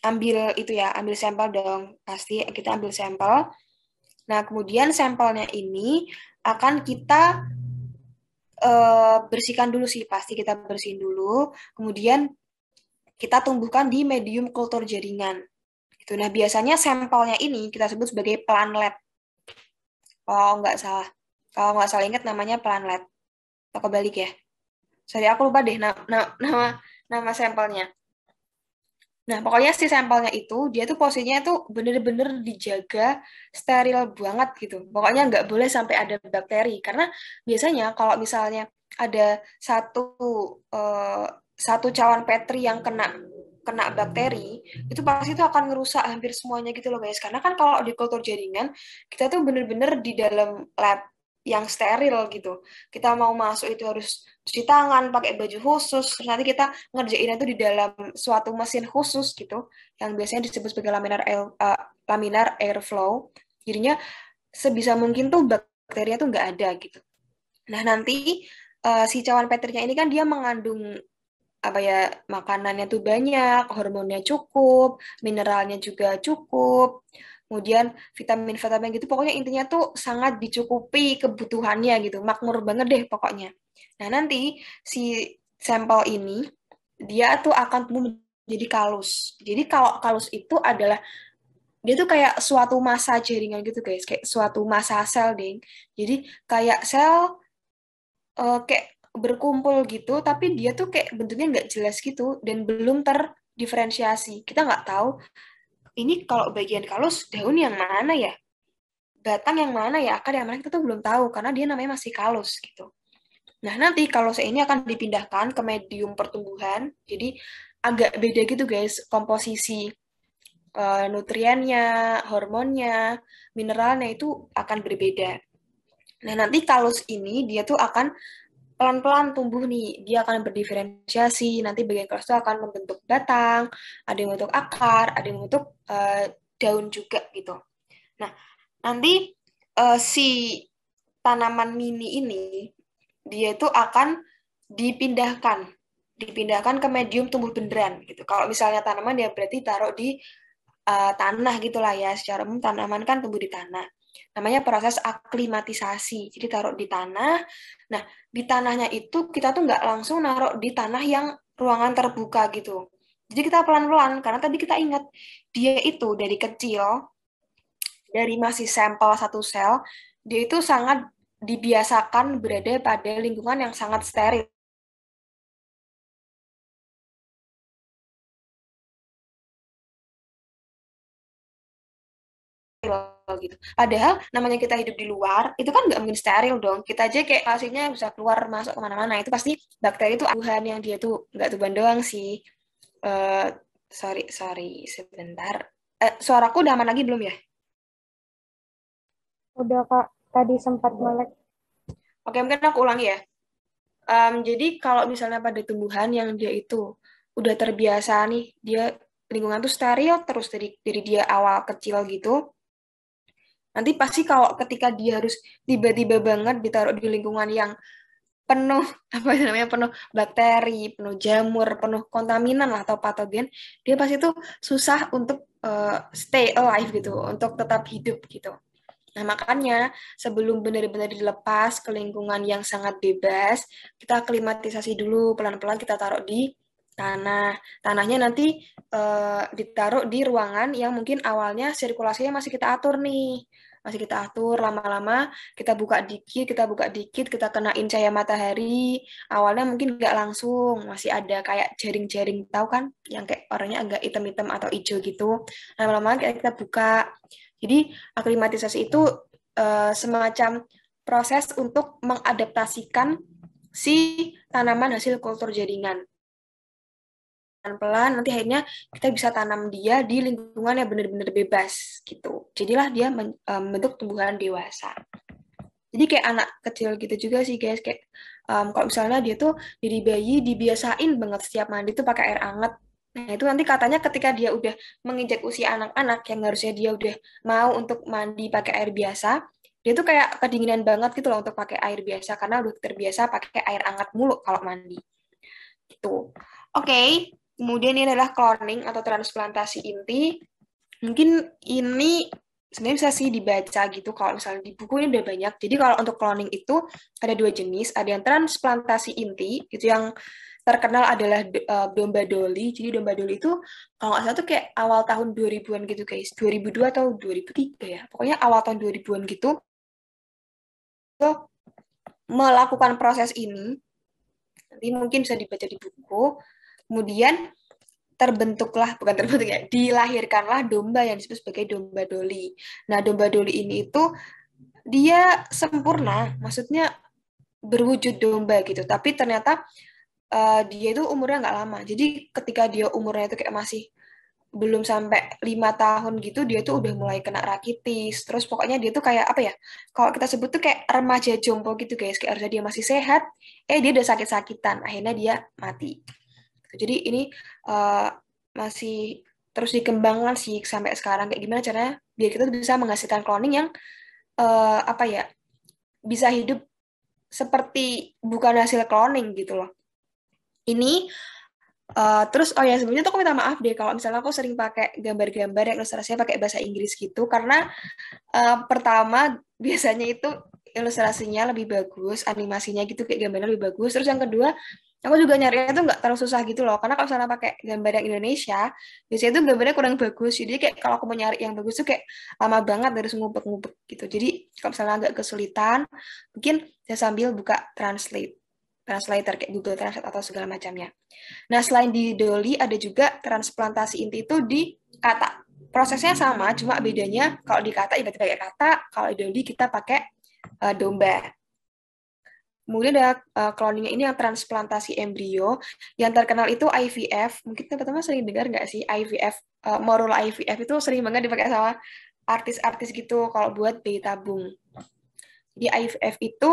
ambil itu ya, ambil sampel dong. Pasti kita ambil sampel. Nah, kemudian sampelnya ini akan kita bersihkan dulu sih, pasti kita bersihin dulu. Kemudian kita tumbuhkan di medium kultur jaringan. Gitu. Nah, biasanya sampelnya ini kita sebut sebagai planlet. Oh, nggak salah. Kalau nggak salah ingat namanya planlet. Atau kebalik ya. Sorry, aku lupa deh nama sampelnya. Nah, pokoknya si sampelnya itu, dia tuh posisinya tuh bener-bener dijaga steril banget gitu. Pokoknya nggak boleh sampai ada bakteri. Karena biasanya kalau misalnya ada satu eh, satu cawan Petri yang kena kena bakteri, itu pasti itu akan ngerusak hampir semuanya gitu loh guys. Karena kan kalau di kultur jaringan, kita tuh bener-bener di dalam lab yang steril gitu. Kita mau masuk itu harus cuci tangan, pakai baju khusus, terus nanti kita ngerjain itu di dalam suatu mesin khusus gitu, yang biasanya disebut sebagai laminar airflow. Jadinya sebisa mungkin tuh bakterinya tuh nggak ada gitu. Nah nanti si cawan petrinya ini kan dia mengandung apa ya, makanannya tuh banyak, hormonnya cukup, mineralnya juga cukup, kemudian vitamin-vitamin gitu, pokoknya intinya tuh sangat dicukupi kebutuhannya gitu, makmur banget deh pokoknya. Nah nanti si sampel ini dia tuh akan tumbuh menjadi kalus. Jadi kalau kalus itu adalah dia tuh kayak suatu massa jaringan gitu guys, kayak suatu massa sel deh. Jadi kayak sel kayak berkumpul gitu, tapi dia tuh kayak bentuknya nggak jelas gitu dan belum terdiferensiasi. Kita nggak tahu ini kalau bagian kalus daun yang mana ya, batang yang mana ya, akar yang mana, kita tuh belum tahu karena dia namanya masih kalus gitu. Nah nanti kalus ini akan dipindahkan ke medium pertumbuhan, jadi agak beda gitu guys komposisi nutriennya, hormonnya, mineralnya itu akan berbeda. Nah nanti kalus ini dia tuh akan pelan-pelan tumbuh nih, dia akan berdiferensiasi, nanti bagian keras itu akan membentuk batang, ada yang membentuk akar, ada yang membentuk daun juga gitu. Nah, nanti si tanaman mini ini, dia itu akan dipindahkan, dipindahkan ke medium tumbuh beneran gitu. Kalau misalnya tanaman dia berarti taruh di tanah gitulah ya, secara umum tanaman kan tumbuh di tanah. Namanya proses aklimatisasi. Jadi taruh di tanah. Nah, di tanahnya itu kita tuh nggak langsung naruh di tanah yang ruangan terbuka gitu. Jadi kita pelan-pelan, karena tadi kita ingat, dia itu dari kecil, dari masih sampel satu sel, dia itu sangat dibiasakan berada pada lingkungan yang sangat steril. Gitu. Padahal namanya kita hidup di luar, itu kan nggak mungkin steril dong. Kita aja kayak hasilnya bisa keluar masuk kemana-mana. Itu pasti bakteri itu Tuhan yang dia tuh nggak tuban doang sih. Eh sorry sebentar. Suaraku udah aman lagi belum ya? Udah Kak, tadi sempat melek. Oke, mungkin aku ulang ya. Jadi kalau misalnya pada tumbuhan yang dia itu udah terbiasa nih, dia lingkungan tuh steril terus dari dia awal kecil gitu, nanti pasti kalau ketika dia harus tiba-tiba banget ditaruh di lingkungan yang penuh apa namanya penuh bakteri, penuh jamur, penuh kontaminan lah atau patogen, dia pasti tuh susah untuk stay alive gitu, untuk tetap hidup gitu. Nah, makanya sebelum benar-benar dilepas ke lingkungan yang sangat bebas, kita aklimatisasi dulu, pelan-pelan kita taruh di tanah. Tanahnya nanti ditaruh di ruangan yang mungkin awalnya sirkulasinya masih kita atur nih. Masih kita atur lama-lama, kita buka dikit, kita kenain cahaya matahari. Awalnya mungkin nggak langsung, masih ada kayak jaring-jaring, tahu kan? Yang kayak orangnya agak hitam-hitam atau hijau gitu. Lama-lama kita buka. Jadi aklimatisasi itu semacam proses untuk mengadaptasikan si tanaman hasil kultur jaringan. Pelan-pelan nanti akhirnya kita bisa tanam dia di lingkungan yang benar-benar bebas gitu. Jadilah dia membentuk tumbuhan dewasa. Jadi kayak anak kecil gitu juga sih guys, kayak kalau misalnya dia tuh dari bayi dibiasain banget setiap mandi tuh pakai air hangat. Nah, itu nanti katanya ketika dia udah menginjak usia anak-anak yang harusnya dia udah mau untuk mandi pakai air biasa, dia tuh kayak kedinginan banget gitu loh untuk pakai air biasa karena udah terbiasa pakai air hangat mulu kalau mandi. Gitu. Oke, kemudian ini adalah cloning atau transplantasi inti. Mungkin ini sebenarnya bisa sih dibaca gitu kalau misalnya di buku ini udah banyak. Jadi kalau untuk cloning itu ada dua jenis, ada yang transplantasi inti, itu yang terkenal adalah domba Dolly. Jadi domba Dolly itu kalau nggak salah tuh kayak awal tahun 2000-an gitu guys, 2002 atau 2003 ya. Pokoknya awal tahun 2000-an gitu tuh melakukan proses ini. Nanti mungkin bisa dibaca di buku. Kemudian terbentuklah, bukan terbentuk ya, dilahirkanlah domba yang disebut sebagai domba Dolly. Nah, domba Dolly ini itu dia sempurna, maksudnya berwujud domba gitu. Tapi ternyata dia itu umurnya nggak lama. Jadi ketika dia umurnya itu kayak masih belum sampai 5 tahun gitu, dia tuh udah mulai kena rakitis. Terus pokoknya dia tuh kayak apa ya? Kalau kita sebut tuh kayak remaja jompo gitu guys. Kayak harusnya dia masih sehat, dia udah sakit-sakitan. Akhirnya dia mati. Jadi ini uh, masih terus dikembangkan sih sampai sekarang. Kayak gimana caranya biar kita bisa menghasilkan cloning yang apa ya bisa hidup seperti bukan hasil cloning gitu loh. Ini terus oh ya sebelumnya tuh aku minta maaf deh kalau misalnya aku sering pakai gambar-gambar yang ilustrasinya pakai bahasa Inggris gitu karena pertama biasanya itu ilustrasinya lebih bagus, animasinya gitu kayak gambarnya lebih bagus. Terus yang kedua, aku juga nyarinya tuh nggak terlalu susah gitu loh. Karena kalau misalnya pakai gambar yang Indonesia, biasanya tuh gambarnya kurang bagus. Jadi kayak kalau aku mau nyari yang bagus tuh kayak lama banget harus ngubek-ngubek gitu. Jadi kalau misalnya agak kesulitan, mungkin saya sambil buka translator kayak Google Translate atau segala macamnya. Nah, selain di Dolly ada juga transplantasi inti itu di kata. Prosesnya sama, cuma bedanya kalau di kata ibaratnya pakai kata, kalau di Dolly kita pakai domba. Kemudian ada cloningnya ini yang transplantasi embrio. Yang terkenal itu IVF. Mungkin teman-teman sering dengar nggak sih IVF, moral IVF itu sering banget dipakai sama artis-artis gitu kalau buat bayi tabung. Jadi IVF itu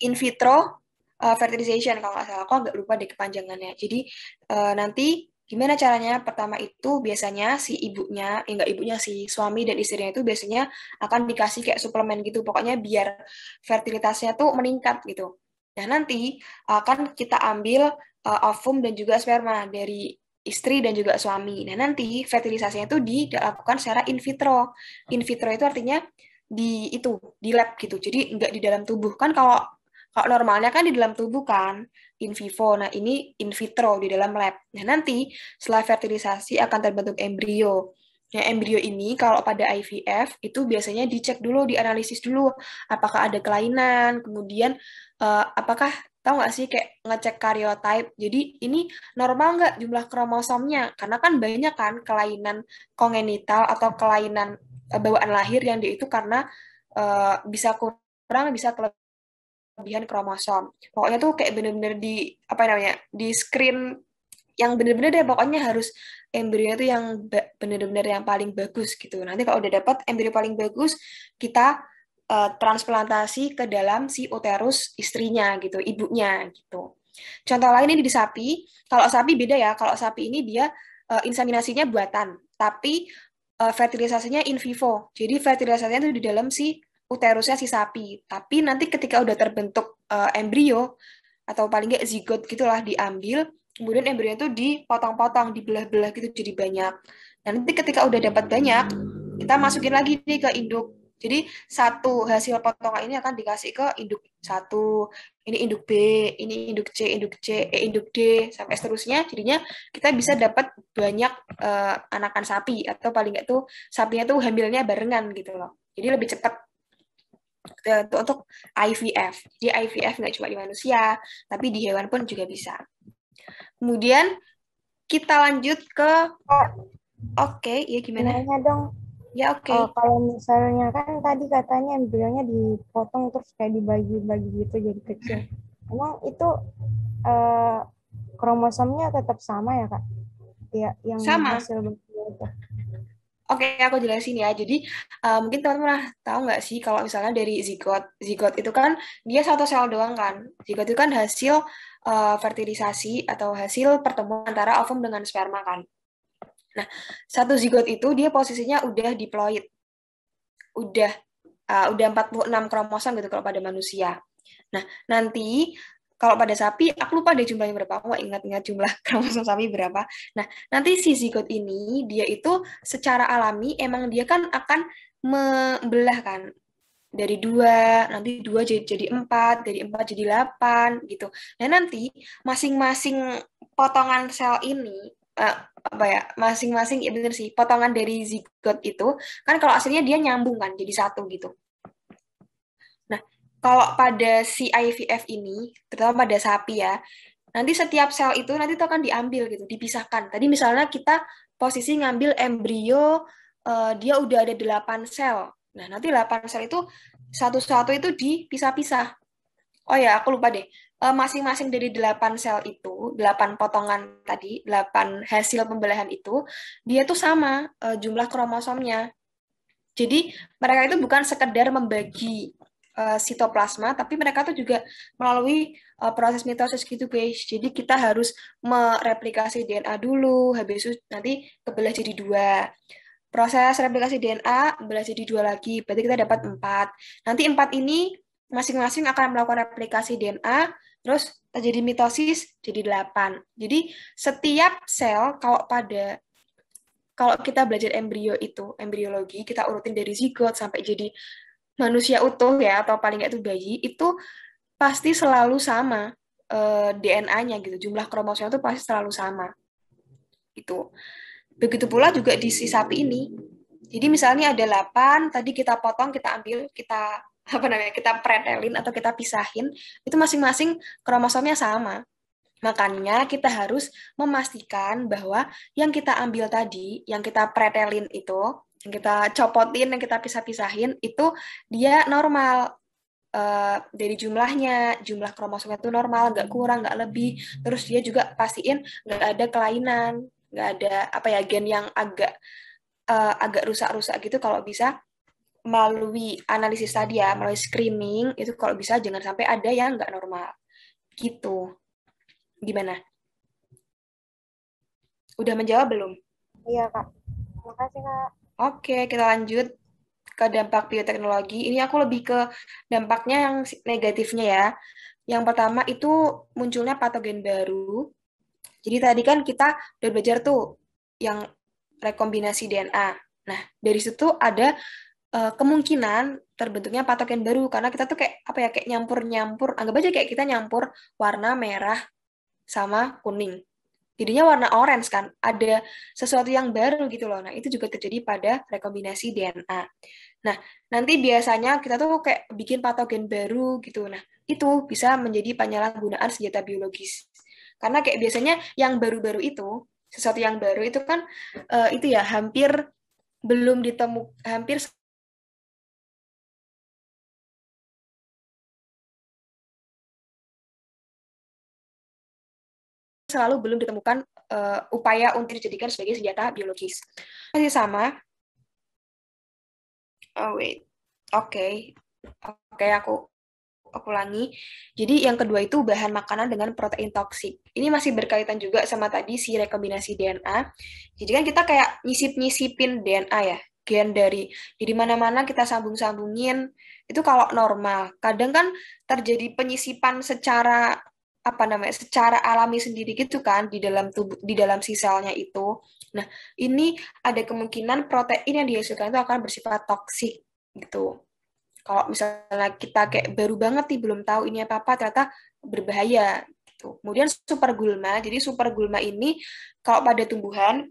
in vitro fertilization kalau nggak salah, aku agak lupa deh kepanjangannya. Jadi nanti gimana caranya? Pertama itu biasanya si ibunya, enggak ibunya si suami dan istrinya itu biasanya akan dikasih kayak suplemen gitu, pokoknya biar fertilitasnya tuh meningkat gitu. Nah nanti akan kita ambil ovum dan juga sperma dari istri dan juga suami. Nah nanti fertilisasinya itu dilakukan secara in vitro. In vitro itu artinya di lab gitu. Jadi enggak di dalam tubuh. Kan kalau kalau normalnya kan di dalam tubuh kan, in vivo. Nah, ini in vitro di dalam lab. Nah, nanti setelah fertilisasi akan terbentuk embrio. Nah, embrio ini kalau pada IVF itu biasanya dicek dulu, dianalisis dulu apakah ada kelainan, kemudian apakah tahu nggak sih kayak ngecek karyotype. Jadi ini normal nggak jumlah kromosomnya? Karena kan banyak kan kelainan kongenital atau kelainan bawaan lahir yang dia itu karena bisa kurang, bisa kelebihan kromosom. Pokoknya tuh kayak bener-bener di apa namanya di screen yang bener-bener deh pokoknya harus embrio itu yang bener-bener yang paling bagus gitu. Nanti kalau udah dapat embrio paling bagus, kita transplantasi ke dalam si uterus istrinya gitu, ibunya gitu. Contoh lain ini di sapi. Kalau sapi beda ya. Kalau sapi ini dia inseminasinya buatan, tapi fertilisasinya in vivo. Jadi fertilisasinya itu di dalam si uterusnya si sapi. Tapi nanti ketika udah terbentuk embrio atau paling nggak zigot gitulah diambil, kemudian embrionya itu dipotong-potong, dibelah-belah gitu jadi banyak. Dan nanti ketika udah dapat banyak, kita masukin lagi nih ke induk. Jadi satu hasil potongan ini akan dikasih ke induk satu, ini induk B, ini induk C, induk D, sampai seterusnya. Jadinya kita bisa dapat banyak anakan sapi, atau paling nggak tuh sapinya tuh hamilnya barengan gitu loh. Jadi lebih cepat untuk IVF. Jadi IVF nggak cuma di manusia, tapi di hewan pun juga bisa. Kemudian kita lanjut ke, oke, ya gimana? Nanya dong, Ya oke. kalau misalnya kan tadi katanya embrionya dipotong terus kayak dibagi-bagi gitu jadi kecil. Emang itu eh, kromosomnya tetap sama ya Kak? Ya, yang Sama. hasil bentuknya itu. Oke, aku jelasin ya. Jadi mungkin teman-teman pernah tahu nggak sih kalau misalnya dari zigot, zigot itu kan dia satu sel doang kan. Zigot itu kan hasil fertilisasi atau hasil pertemuan antara ovum dengan sperma kan. Nah, satu zigot itu dia posisinya udah diploid, udah 46 kromosom gitu kalau pada manusia. Nah, nanti kalau pada sapi, aku lupa deh jumlahnya berapa, aku nggak ingat-ingat jumlah kromosom sapi berapa. Nah, nanti si zigot ini, dia itu secara alami, emang dia kan akan membelah kan, dari dua, nanti dua jadi empat, dari empat jadi 8, gitu. Nah, nanti masing-masing potongan sel ini, apa ya, masing-masing, ya bener sih, potongan dari zigot itu, kan kalau aslinya dia nyambung kan, jadi satu gitu. Nah, kalau pada si IVF ini, terutama pada sapi ya, nanti setiap sel itu nanti itu akan diambil gitu, dipisahkan. Tadi misalnya kita posisi ngambil embrio, dia udah ada 8 sel. Nah, nanti 8 sel itu satu-satu itu dipisah-pisah. Oh ya, aku lupa deh. Masing-masing dari 8 sel itu, 8 potongan tadi, 8 hasil pembelahan itu, dia tuh sama jumlah kromosomnya. Jadi mereka itu bukan sekedar membagi sitoplasma, tapi mereka tuh juga melalui proses mitosis gitu guys. Jadi kita harus mereplikasi DNA dulu, habis itu nanti kebelah jadi dua. Proses replikasi DNA belah jadi dua lagi, berarti kita dapat 4. Nanti 4 ini masing-masing akan melakukan replikasi DNA, terus terjadi mitosis jadi 8. Jadi setiap sel kalau kita belajar embrio itu, embriologi, kita urutin dari zigot sampai jadi manusia utuh ya, atau paling nggak itu bayi, itu pasti selalu sama DNA-nya gitu. Jumlah kromosomnya itu pasti selalu sama gitu. Begitu pula juga di si sapi ini. Jadi misalnya ada 8, tadi kita potong, kita ambil, kita apa namanya, kita pretelin atau kita pisahin, itu masing-masing kromosomnya sama. Makanya kita harus memastikan bahwa yang kita ambil tadi, yang kita pretelin itu, yang kita copotin, yang kita pisah-pisahin, itu dia normal. Dari jumlahnya, jumlah kromosomnya itu normal, nggak kurang, nggak lebih. Terus dia juga pastiin nggak ada kelainan, nggak ada apa ya gen yang agak rusak-rusak gitu. Kalau bisa melalui analisis tadi ya, melalui screening, itu kalau bisa jangan sampai ada yang nggak normal. Gitu. Gimana? Udah menjawab belum? Iya Kak. Makasih Kak. Oke, kita lanjut ke dampak bioteknologi. Ini aku lebih ke dampaknya yang negatifnya ya. Yang pertama itu munculnya patogen baru. Jadi tadi kan kita udah belajar tuh yang rekombinasi DNA. Nah, dari situ ada kemungkinan terbentuknya patogen baru karena kita tuh kayak apa ya, kayak nyampur-nyampur, anggap aja kayak kita nyampur warna merah sama kuning. Jadinya warna orange kan, ada sesuatu yang baru gitu loh. Nah, itu juga terjadi pada rekombinasi DNA. Nah, nanti biasanya kita tuh kayak bikin patogen baru gitu. Nah, itu bisa menjadi penyalahgunaan senjata biologis. Karena kayak biasanya yang baru-baru itu, sesuatu yang baru itu kan itu ya hampir belum ditemukan, hampir selalu belum ditemukan upaya untuk dijadikan sebagai senjata biologis. Masih sama. Oh wait. Oke. Okay. Oke, aku ulangi. Jadi yang kedua itu bahan makanan dengan protein toksik. Ini masih berkaitan juga sama tadi si rekombinasi DNA. Jadi kan kita kayak nyisip-nyisipin DNA ya, gen dari mana-mana kita sambung-sambungin. Itu kalau normal. Kadang kan terjadi penyisipan secara apa namanya? Secara alami sendiri gitu kan di dalam tubuh di dalam si selnya itu. Nah, ini ada kemungkinan protein yang dihasilkan itu akan bersifat toksik gitu. Kalau misalnya kita kayak baru banget nih belum tahu ini apa-apa ternyata berbahaya gitu. Kemudian super gulma. Jadi super gulma ini kalau pada tumbuhan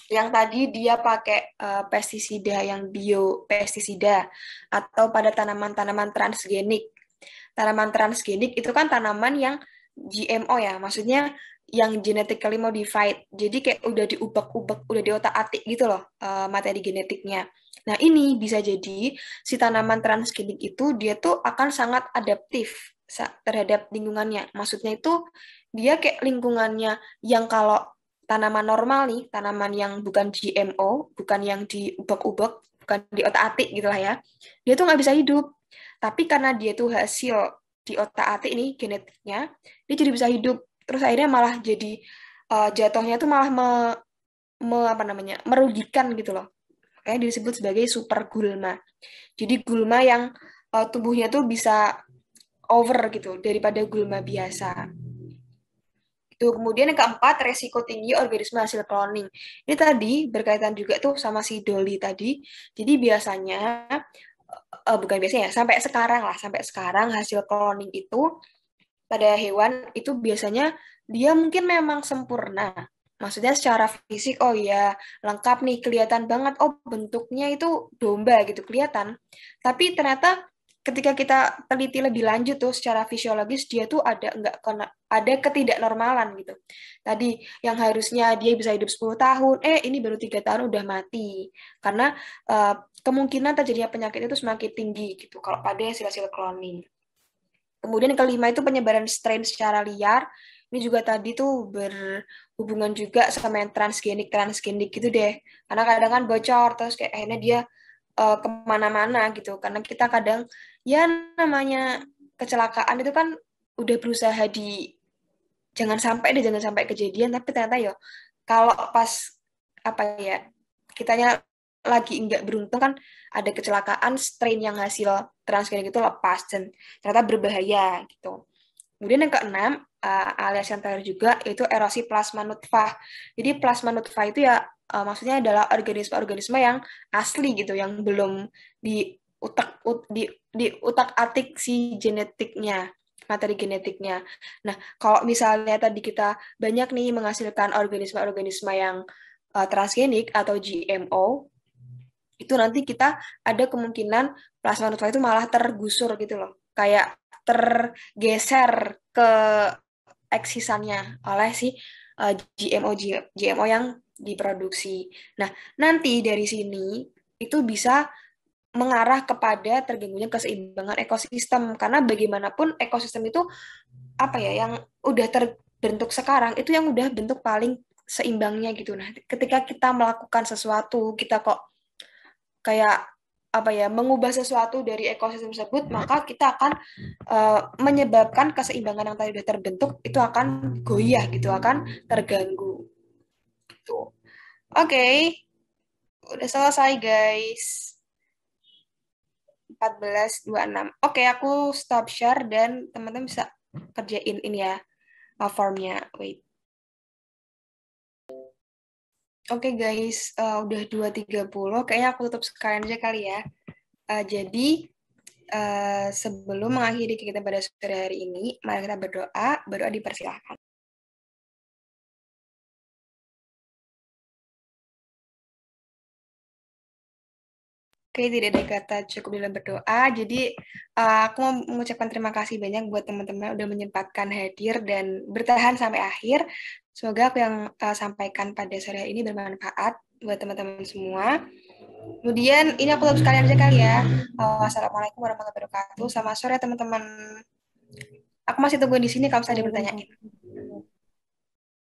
yang tadi dia pakai pestisida yang biopestisida atau pada tanaman-tanaman transgenik. Tanaman transgenik itu kan tanaman yang GMO ya, maksudnya yang genetically modified. Jadi kayak udah diubek-ubek, udah diotak-atik gitu loh materi genetiknya. Nah, ini bisa jadi si tanaman transgenik itu dia tuh akan sangat adaptif terhadap lingkungannya. Maksudnya itu dia kayak lingkungannya yang kalau tanaman normal nih, tanaman yang bukan GMO, bukan yang diubek-ubek, bukan diotak-atik gitu lah ya. Dia tuh nggak bisa hidup. Tapi karena dia tuh hasil di otak-atik ini genetiknya, dia jadi bisa hidup. Terus akhirnya malah jadi jatuhnya tuh malah apa namanya merugikan gitu loh. Kayak disebut sebagai super gulma. Jadi gulma yang tubuhnya tuh bisa over gitu daripada gulma biasa. Itu kemudian yang keempat, resiko tinggi organisme hasil cloning. Ini tadi berkaitan juga tuh sama si Dolly tadi. Jadi biasanya bukan biasanya ya, sampai sekarang hasil cloning itu pada hewan itu biasanya dia mungkin memang sempurna. Maksudnya secara fisik, oh ya lengkap nih, kelihatan banget, oh bentuknya itu domba gitu, kelihatan. Tapi ternyata ketika kita teliti lebih lanjut tuh secara fisiologis, dia tuh ada ketidaknormalan gitu. Tadi yang harusnya dia bisa hidup 10 tahun, ini baru 3 tahun udah mati. Karena kemungkinan terjadinya penyakit itu semakin tinggi gitu kalau pada hasil-hasil cloning. Kemudian yang kelima itu penyebaran strain secara liar. Ini juga tadi tuh berhubungan juga sama yang transgenik gitu deh. Karena kadang kan bocor terus kayak akhirnya dia kemana-mana gitu. Karena kita kadang ya namanya kecelakaan itu kan udah berusaha jangan sampai kejadian, tapi ternyata ya kalau pas apa ya kitanya lagi nggak beruntung kan ada kecelakaan strain yang hasil transgenik itu lepas dan ternyata berbahaya gitu. Kemudian yang keenam, alias yang terakhir juga, yaitu erosi plasma nutfah. Jadi plasma nutfah itu ya maksudnya adalah organisme-organisme yang asli gitu, yang belum di di utak-atik si genetiknya, materi genetiknya. Nah, kalau misalnya tadi kita banyak nih menghasilkan organisme-organisme yang transgenik atau GMO, itu nanti kita ada kemungkinan plasma nutfah itu malah tergusur gitu loh. Kayak tergeser ke eksisannya oleh si GMO yang diproduksi. Nah, nanti dari sini itu bisa mengarah kepada terganggunya keseimbangan ekosistem karena bagaimanapun ekosistem itu apa ya yang udah terbentuk sekarang itu yang udah bentuk paling seimbangnya gitu. Nah, ketika kita melakukan sesuatu, kita kok kayak apa ya mengubah sesuatu dari ekosistem tersebut, maka kita akan menyebabkan keseimbangan yang tadi sudah terbentuk itu akan goyah gitu, akan terganggu. Gitu. Oke, udah selesai guys. 14:26. Oke, aku stop share dan teman-teman bisa kerjain ini ya formnya. Wait. Oke guys, udah 2:30. Kayaknya aku tutup sekalian aja kali ya. Jadi sebelum mengakhiri kegiatan pada sore hari ini, mari kita berdoa. Berdoa dipersilahkan. Oke, tidak ada kata cukup dalam berdoa. Jadi aku mau mengucapkan terima kasih banyak buat teman-teman udah menyempatkan hadir dan bertahan sampai akhir. Semoga aku yang sampaikan pada sore hari ini bermanfaat buat teman-teman semua. Kemudian ini aku tutup sekalian aja kali ya. Wassalamualaikum warahmatullahi wabarakatuh. Selamat sore teman-teman. Aku masih tunggu di sini kalau misalnya ada pertanyaan.